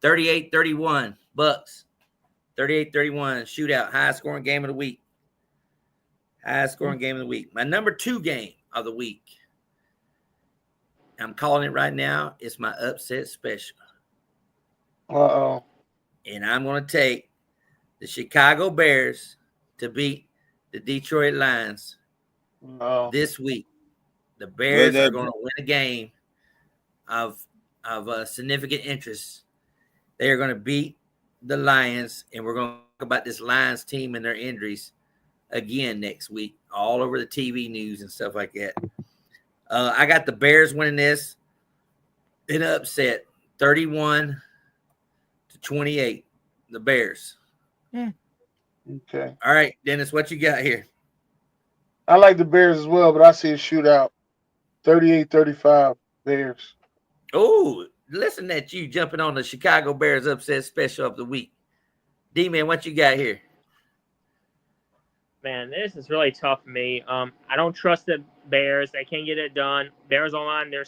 38-31. Bucks. 38-31. Shootout. Highest scoring game of the week. Highest scoring game of the week. My number 2 game of the week. I'm calling it right now. It's my upset special. Uh-oh. And I'm going to take the Chicago Bears to beat the Detroit Lions this week. The Bears are going to win a game of significant interest. They are going to beat the Lions, and we're going to talk about this Lions team and their injuries again next week, all over the TV news and stuff like that. I got the Bears winning this in an upset, 31-28. The Bears. Okay. All right, Dennis, what you got here? I like the Bears as well, but I see a shootout. 38-35 Bears. Oh, listen at you jumping on the Chicago Bears upset special of the week. D-Man, what you got here? Man, this is really tough for me. I don't trust the Bears. They can't get it done. Bears online, they're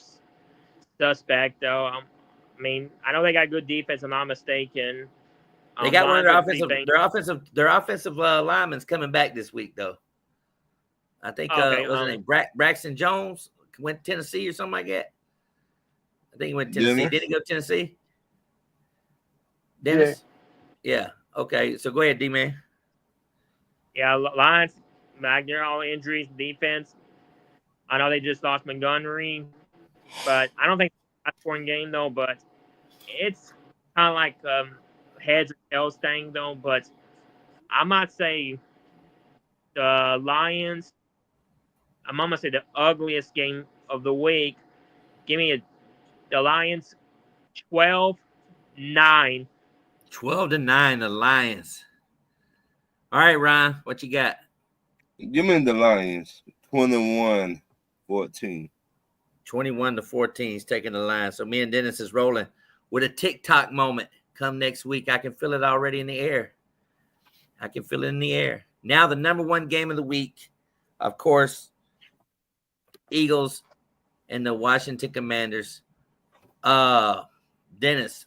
suspect though. I mean, I know they got good defense. I'm not mistaken. They got one of their offensive linemen coming back this week though. I think Okay, was his name Braxton Jones went to Tennessee or something like that. I think he went to Tennessee. Did he go to Tennessee? Dennis? Yeah. Okay. So go ahead, D-Man. Yeah, Lions, they're all injuries, defense. I know they just lost Montgomery, but I don't think it's a scoring game, though. But it's kind of like heads or tails thing, though. But I might say the Lions, I'm going to say the ugliest game of the week. Give me the Lions 12-9. 12-9, the Lions. All right, Ryan, what you got? Give me the Lions, 21-14. 21-14. He's taking the Lions. So me and Dennis is rolling with a TikTok moment. Come next week, I can feel it already in the air. I can feel it in the air. Now the number 1 game of the week, of course, Eagles and the Washington Commanders. Dennis,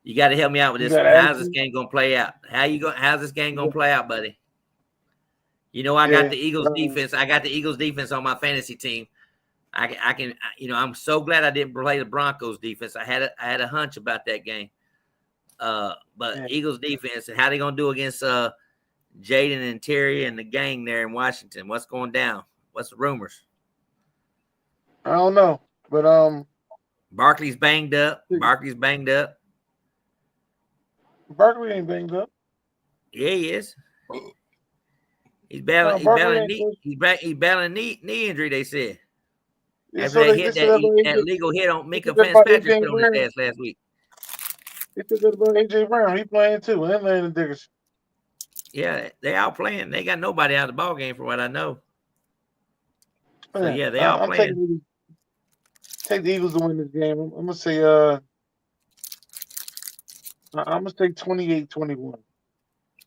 you got to help me out with this one. How's this game going to play out? How's this game going to play out, buddy? You know, I got the Eagles defense. I got the Eagles defense on my fantasy team. I can, you know, I'm so glad I didn't play the Broncos defense. I had a hunch about that game. But Eagles defense, and how they going to do against Jaden and Terry and the gang there in Washington? What's going down? What's the rumors? I don't know, but Barkley's banged up. Barkley ain't banged up. Yeah, he is. He's battling knee injury, they said. After they hit that legal hit on Minka Fitzpatrick put on his ass last week. They took it about AJ Brown. He playing too. And Landon Dickerson. Yeah, they out playing. They got nobody out of the ball game from what I know. So yeah, they all playing. Take the Eagles to win this game. I'm gonna say 28-21.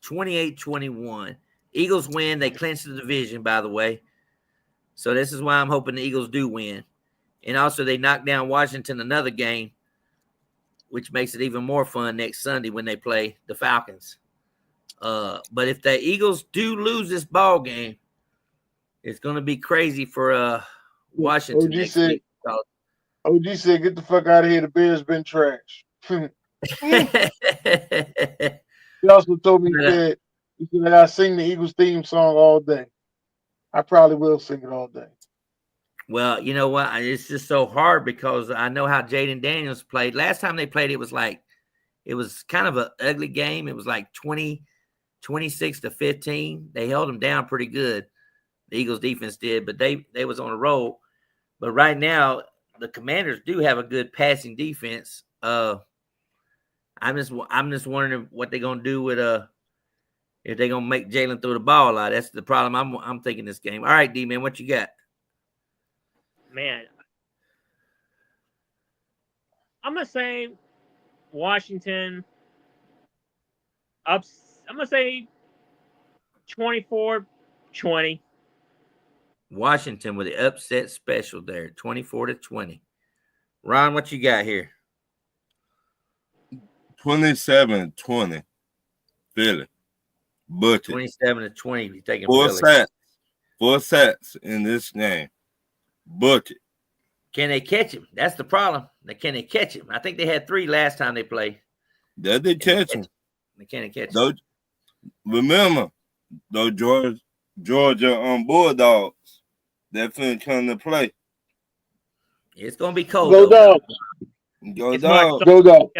28-21. Eagles win. They clinch the division, by the way. So this is why I'm hoping the Eagles do win. And also they knock down Washington another game, which makes it even more fun next Sunday when they play the Falcons. But if the Eagles do lose this ball game, it's going to be crazy for Washington next week. OG said, "Get the fuck out of here. The Bears been trash." He also told me that I sing the Eagles theme song all day. I probably will sing it all day. Well, you know what? It's just so hard because I know how Jaden Daniels played. Last time they played, it was kind of an ugly game. It was like 20 26-15. They held them down pretty good. The Eagles defense did, but they was on a roll. But right now, the Commanders do have a good passing defense. I'm just wondering what they're gonna do with if they're gonna make Jalen throw the ball a lot. That's the problem I'm thinking this game. All right, D-Man, what you got? Man, I'm gonna say Washington up. I'm gonna say 24-20. Washington with the upset special there, 24-20. Ron, what you got here? 27-20. Philly. Butcher. 27-20. You taking Four Philly? sacks. 4 sacks in this game. Butcher. Can they catch him? That's the problem. Can they catch him? I think they had 3 last time they played. That they catch him. They can't catch him. Those, remember, those Georgia Bulldogs that finna come to play. It's gonna be cold. Go Dogs. Go It's Dogs. Go Dogs.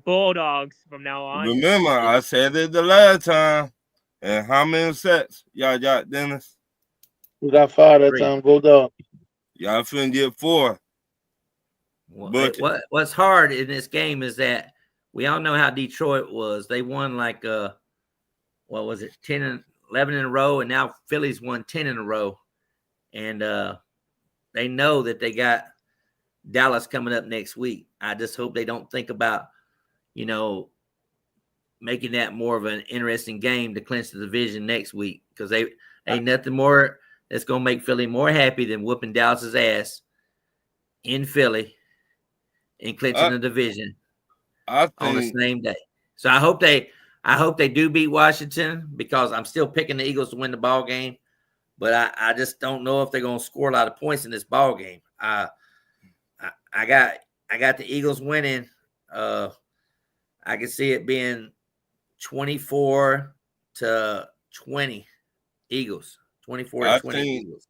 Bulldogs from now on. Remember, I said it the last time. And how many sets y'all got, Dennis? We got 5 that 3. time. Go Dogs. Y'all finna get 4. What's hard in this game is that we all know how Detroit was. They won like what was it, 10 and 11 in a row, and now Philly's won 10 in a row. And they know that they got Dallas coming up next week. I just hope they don't think about, making that more of an interesting game to clinch the division next week, because they ain't nothing more that's gonna make Philly more happy than whooping Dallas's ass in Philly and clinching the division on the same day. So I hope they do beat Washington, because I'm still picking the Eagles to win the ball game, but I just don't know if they're gonna score a lot of points in this ball game. I got the Eagles winning. I can see it being 24-20 Eagles. 24-20 Eagles.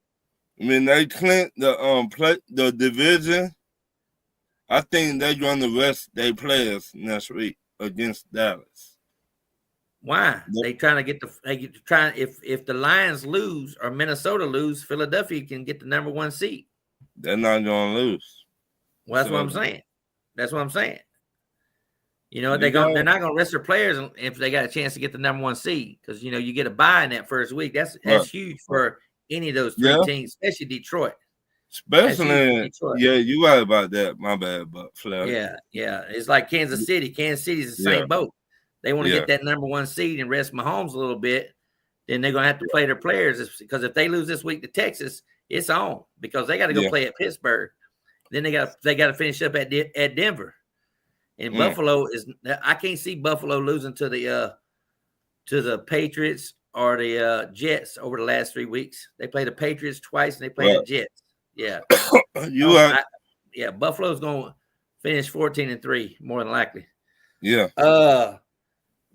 When they clinch the division, I think they're going to rest their players next week against Dallas. Why? They trying to get if the Lions lose or Minnesota lose, Philadelphia can get the number 1 seed. They're not going to lose. Well, that's what I'm saying. That's what I'm saying. They're not going to rest their players if they got a chance to get the number 1 seed, because you get a bye in that first week. That's huge for any of those 3 teams, especially Detroit. Especially, yeah, you right about that. My bad, but Flair. Yeah. It's like Kansas City. Kansas City's the same boat. They want to get that number 1 seed and rest Mahomes a little bit. Then they're going to have to play their players, because if they lose this week to Texas, it's on, because they got to go play at Pittsburgh. Then they got to finish up at Denver. And Buffalo I can't see Buffalo losing to the Patriots or the Jets over the last 3 weeks. They played the Patriots twice and they played the Jets. Yeah. Buffalo's going to finish 14-3 more than likely. Yeah.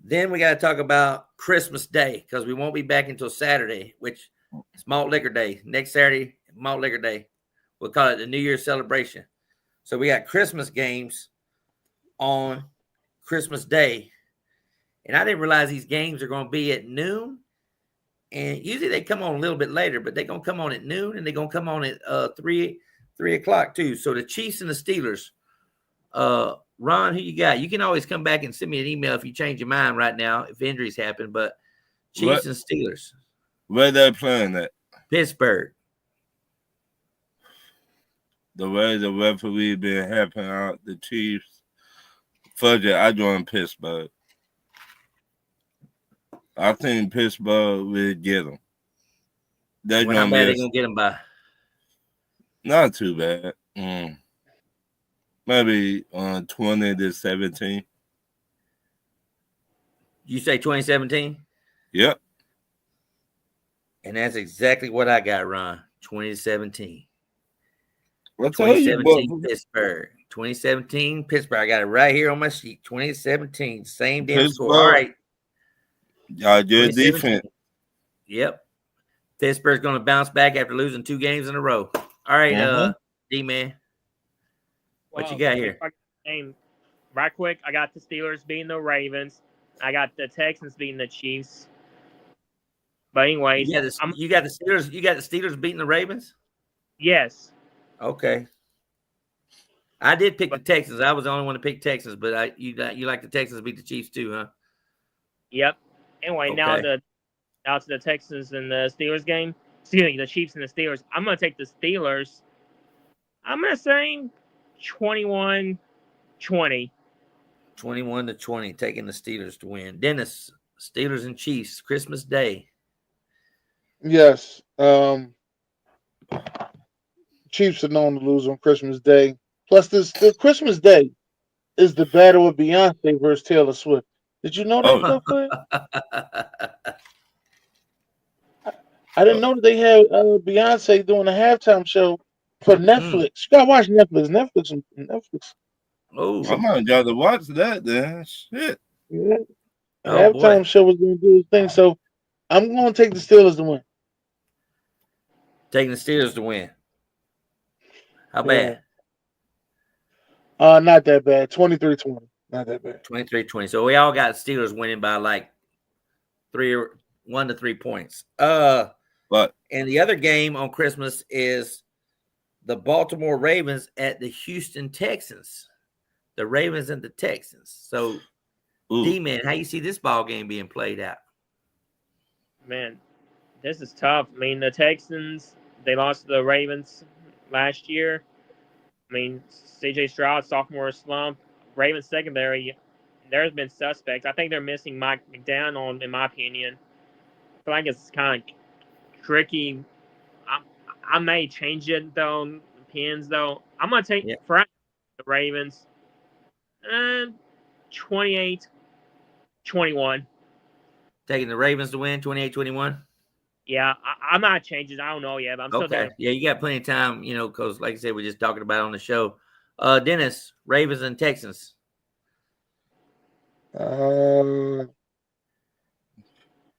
Then we got to talk about Christmas Day, because we won't be back until Saturday, which is Malt Liquor Day. Next Saturday, Malt Liquor Day. We'll call it the New Year's celebration. So we got Christmas games on Christmas Day. And I didn't realize these games are going to be at noon. And usually they come on a little bit later, but they're going to come on at noon, and they're going to come on at 3 o'clock too. So the Chiefs and the Steelers. Ron, who you got? You can always come back and send me an email if you change your mind right now, if injuries happen. But Chiefs and Steelers. Where they playing at? Pittsburgh. The way the referee been helping out the Chiefs, fudge it, I join Pittsburgh. I think Pittsburgh will get them. How bad they gonna get them by? Not too bad. Maybe 20-17. You say 2017? Yep. And that's exactly what I got, Ron. 2017. 2017 Pittsburgh. 2017 Pittsburgh. I got it right here on my sheet. 2017. Same damn Pittsburgh. score. All right. Y'all good defense. Yep. Pittsburgh's going to bounce back after losing 2 games in a row. All right, D-Man. What you got here? Right quick, I got the Steelers beating the Ravens I got the Texans beating the Chiefs. But anyways, You got the Steelers. You got the Steelers beating the Ravens. yes. Okay. I did pick the But, Texans. I was the only one to pick Texans, but you like the Texans beat the Chiefs too, huh? yep. Anyway, Okay. now to the Texans and the Steelers game. Excuse me, the Chiefs and the Steelers. I'm gonna take the Steelers. I'm gonna say 21-20. 21-20, taking the Steelers to win. Dennis, Steelers and Chiefs, Christmas Day. Yes. Chiefs are known to lose on Christmas Day. Plus, the Christmas Day is the battle of Beyonce versus Taylor Swift. Did you know that Oh, stuff, Flair? I didn't know that they had Beyonce doing a halftime show for Netflix. You gotta watch Netflix. Netflix. Oh, I might got to watch that then. Shit. Yeah. Oh, boy. Halftime show was gonna do his thing. So I'm gonna take the Steelers to win. Taking the Steelers to win. How bad? Not that bad. 23-20. Not that bad. 23-20. So we all got Steelers winning by like 1 to 3 points. But And the other game on Christmas is the Baltimore Ravens at the Houston Texans. The Ravens and the Texans. So, D-Man, how you see this ball game being played out? Man, this is tough. I mean, the Texans, they lost to the Ravens last year. I mean, C.J. Stroud, sophomore slump. Ravens secondary, there's been suspects. I think they're missing Mike McDaniel, in my opinion. I feel like it's kind of tricky. I may change it, though, pins, though. I'm going to take the Ravens. 28-21. Taking the Ravens to win, 28-21? Yeah, I'm not changing. I don't know yet, but I'm still Okay. Yeah, you got plenty of time, because like I said, we're just talking about it on the show. Dennis, Ravens and Texans.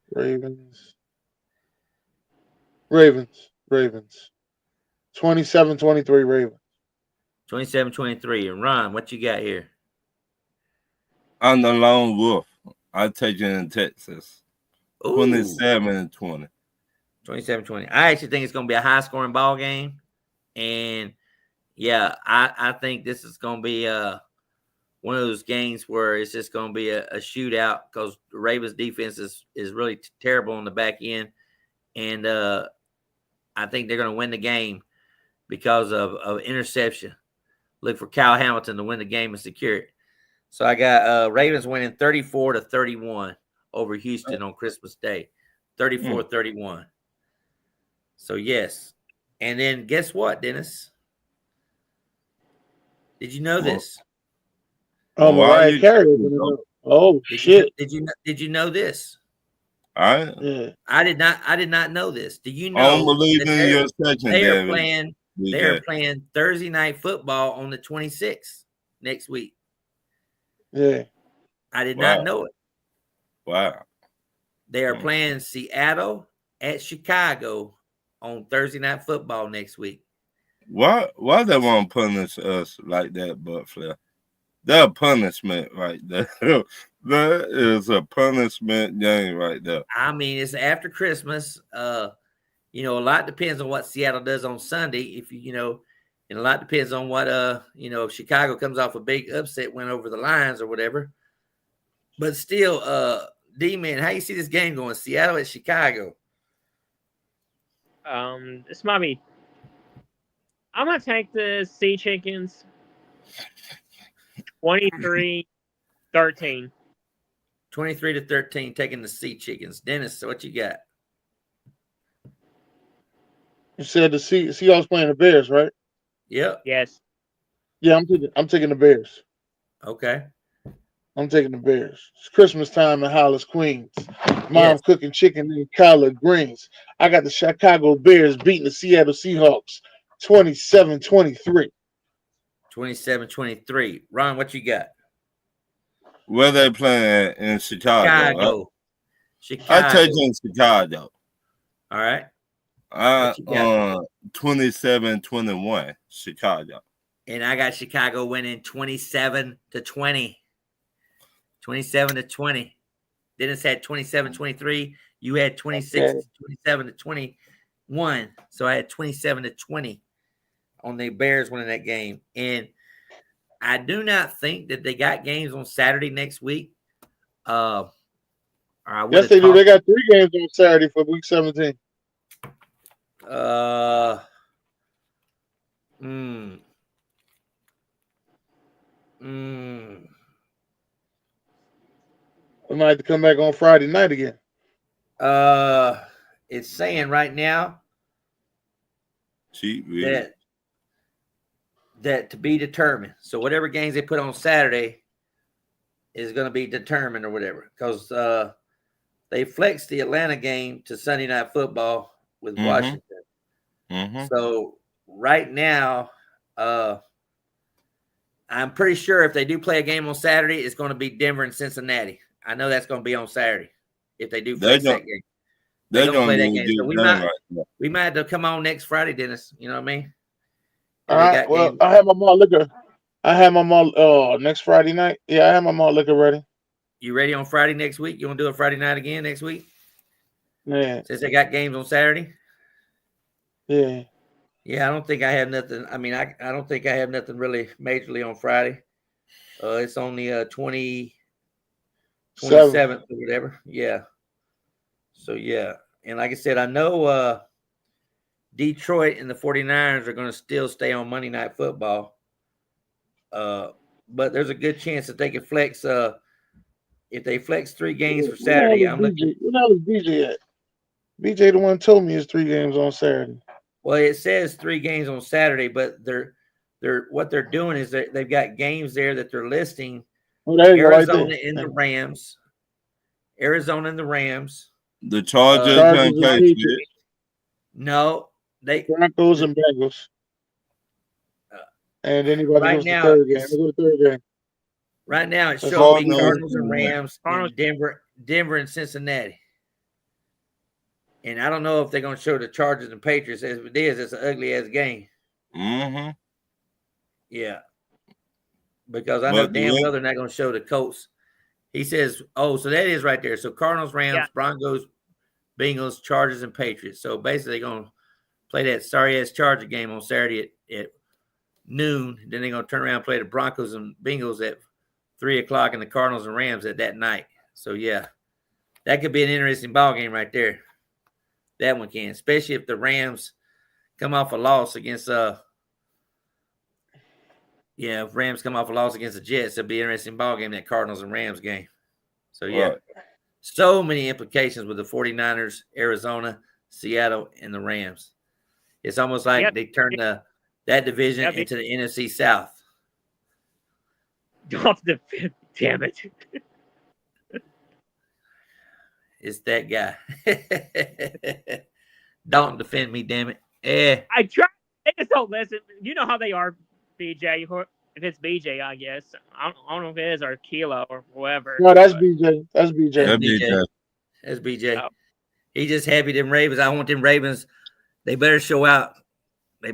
Ravens. 27-23 Ravens. 27-23. And Ron, what you got here? I'm the lone wolf. I take it in Texas. Ooh. 27-20. 27-20. I actually think it's going to be a high-scoring ball game. And, yeah, I think this is going to be one of those games where it's just going to be a shootout because the Ravens defense is really terrible on the back end. And I think they're going to win the game because of interception. Look for Kyle Hamilton to win the game and secure it. So I got Ravens winning 34-31 over Houston on Christmas Day. 34-31. So, yes. And then guess what, Dennis? Did you know this? Oh, Mariah Carey. Oh, shit. Did you know this? I did not know this. Do you know? I don't believe in your secondary. They are playing Thursday night football on the 26th next week. Yeah. I did not know it. Wow. They are playing Seattle at Chicago on Thursday night football next week. Why they want to punish us like that, but Flair? They're a punishment right there. That is a punishment game right there. I mean, it's after Christmas. A lot depends on what Seattle does on Sunday. And a lot depends on what if Chicago comes off a big upset win over the Lions or whatever. But still, D-Man, how you see this game going? Seattle at Chicago. This might be. I'm gonna take the Sea Chickens. 23-13. 23-13, taking the Sea Chickens. Dennis, so what you got? You said the Seahawks playing the Bears, right? Yep. Yes. Yeah, I'm taking the Bears. Okay. I'm taking the Bears. It's Christmas time in Hollis, Queens. Mom cooking chicken and collard greens. I got the Chicago Bears beating the Seattle Seahawks 27-23. 27-23. Ron, what you got? Where they playing in Chicago? Chicago. I take in Chicago. All right. 27-21 Chicago. And I got Chicago winning 27-20. 27-20. Dennis had 27-23. You had 26-27-21. So I had 27-20 on the Bears winning that game. And I do not think that they got games on Saturday next week. Or I would Yes, have they do. They talked. got 3 games on Saturday for week 17. We might have to come back on Friday night again. It's saying right now that to be determined. So whatever games they put on Saturday is going to be determined or whatever, because they flexed the Atlanta game to Sunday Night Football with Washington. So right now, I'm pretty sure if they do play a game on Saturday, it's going to be Denver and Cincinnati. I know that's going to be on Saturday if they do flex that game. They're going to play that game. So we might have to come on next Friday, Dennis. You know what I mean? All right. Well, I have my malt liquor. I have my malt next Friday night. Yeah, I have my malt liquor ready. You ready on Friday next week? You want to do a Friday night again next week? Yeah. Since they got games on Saturday? Yeah. Yeah, I don't think I have nothing. I mean, I don't think I have nothing really majorly on Friday. It's only 27th or whatever. Yeah. So, yeah. And like I said, I know Detroit and the 49ers are going to still stay on Monday Night Football. But there's a good chance that they can flex. If they flex 3 games for Saturday, I'm looking. Where the hell is BJ at? BJ the one told me it's 3 games on Saturday. Well, it says 3 games on Saturday, but what they're doing is they've got games there that they're listing. Arizona and the Rams. Arizona and the Rams. The Chargers and Patriots. No, Broncos and Bengals. And anybody right goes now, to third game. Go to third game. Right now, it's showing me Cardinals and Rams, and Denver and Cincinnati. And I don't know if they're going to show the Chargers and Patriots. As it is, it's an ugly-ass game. Yeah. Because I know damn well they're not going to show the Colts. He says, so that is right there. So Cardinals, Rams, Broncos, Bengals, Chargers, and Patriots. So basically they're going to play that sorry-ass Charger game on Saturday at noon. Then they're going to turn around and play the Broncos and Bengals at 3 o'clock and the Cardinals and Rams at that night. So, yeah, that could be an interesting ball game right there. That one can, especially if the Rams come off a loss against if Rams come off a loss against the Jets, it'll be an interesting ball game, that Cardinals and Rams game. So, yeah, so many implications with the 49ers, Arizona, Seattle, and the Rams. It's almost like they turned that division into the NFC South. Damn it. It's that guy. Don't defend me, damn it. I try. They just don't listen. You know how they are, BJ. If it's BJ, I guess. I don't know if it is or Kilo or whoever. No, that's BJ. That's BJ. That's BJ. Oh. He just happy them Ravens. I want them Ravens. They better show out. I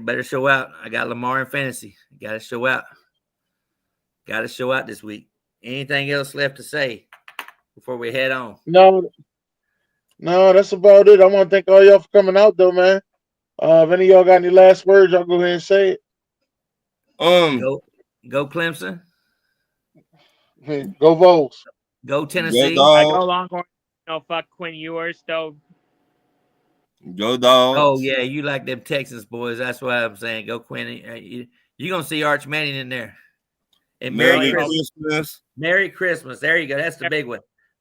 got Lamar in fantasy. Got to show out. Got to show out this week. Anything else left to say before we head on? No, that's about it. I want to thank all y'all for coming out, though, man. If any of y'all got any last words, y'all go ahead and say it. Go Clemson. Go Vols. Go Tennessee. Go Longhorn. No, fuck Quinn Ewers, though. Go Dogs. Oh, yeah, you like them Texans boys. That's what I'm saying. Go Quinn. You're going to see Arch Manning in there. And Merry Christmas. Merry Christmas. There you go. That's the big one.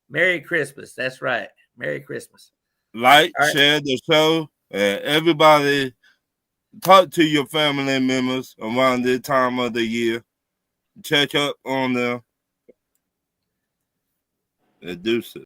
Merry Christmas. That's right. Merry Christmas. Share the show. Everybody talk to your family members around this time of the year. Check up on them. And do so.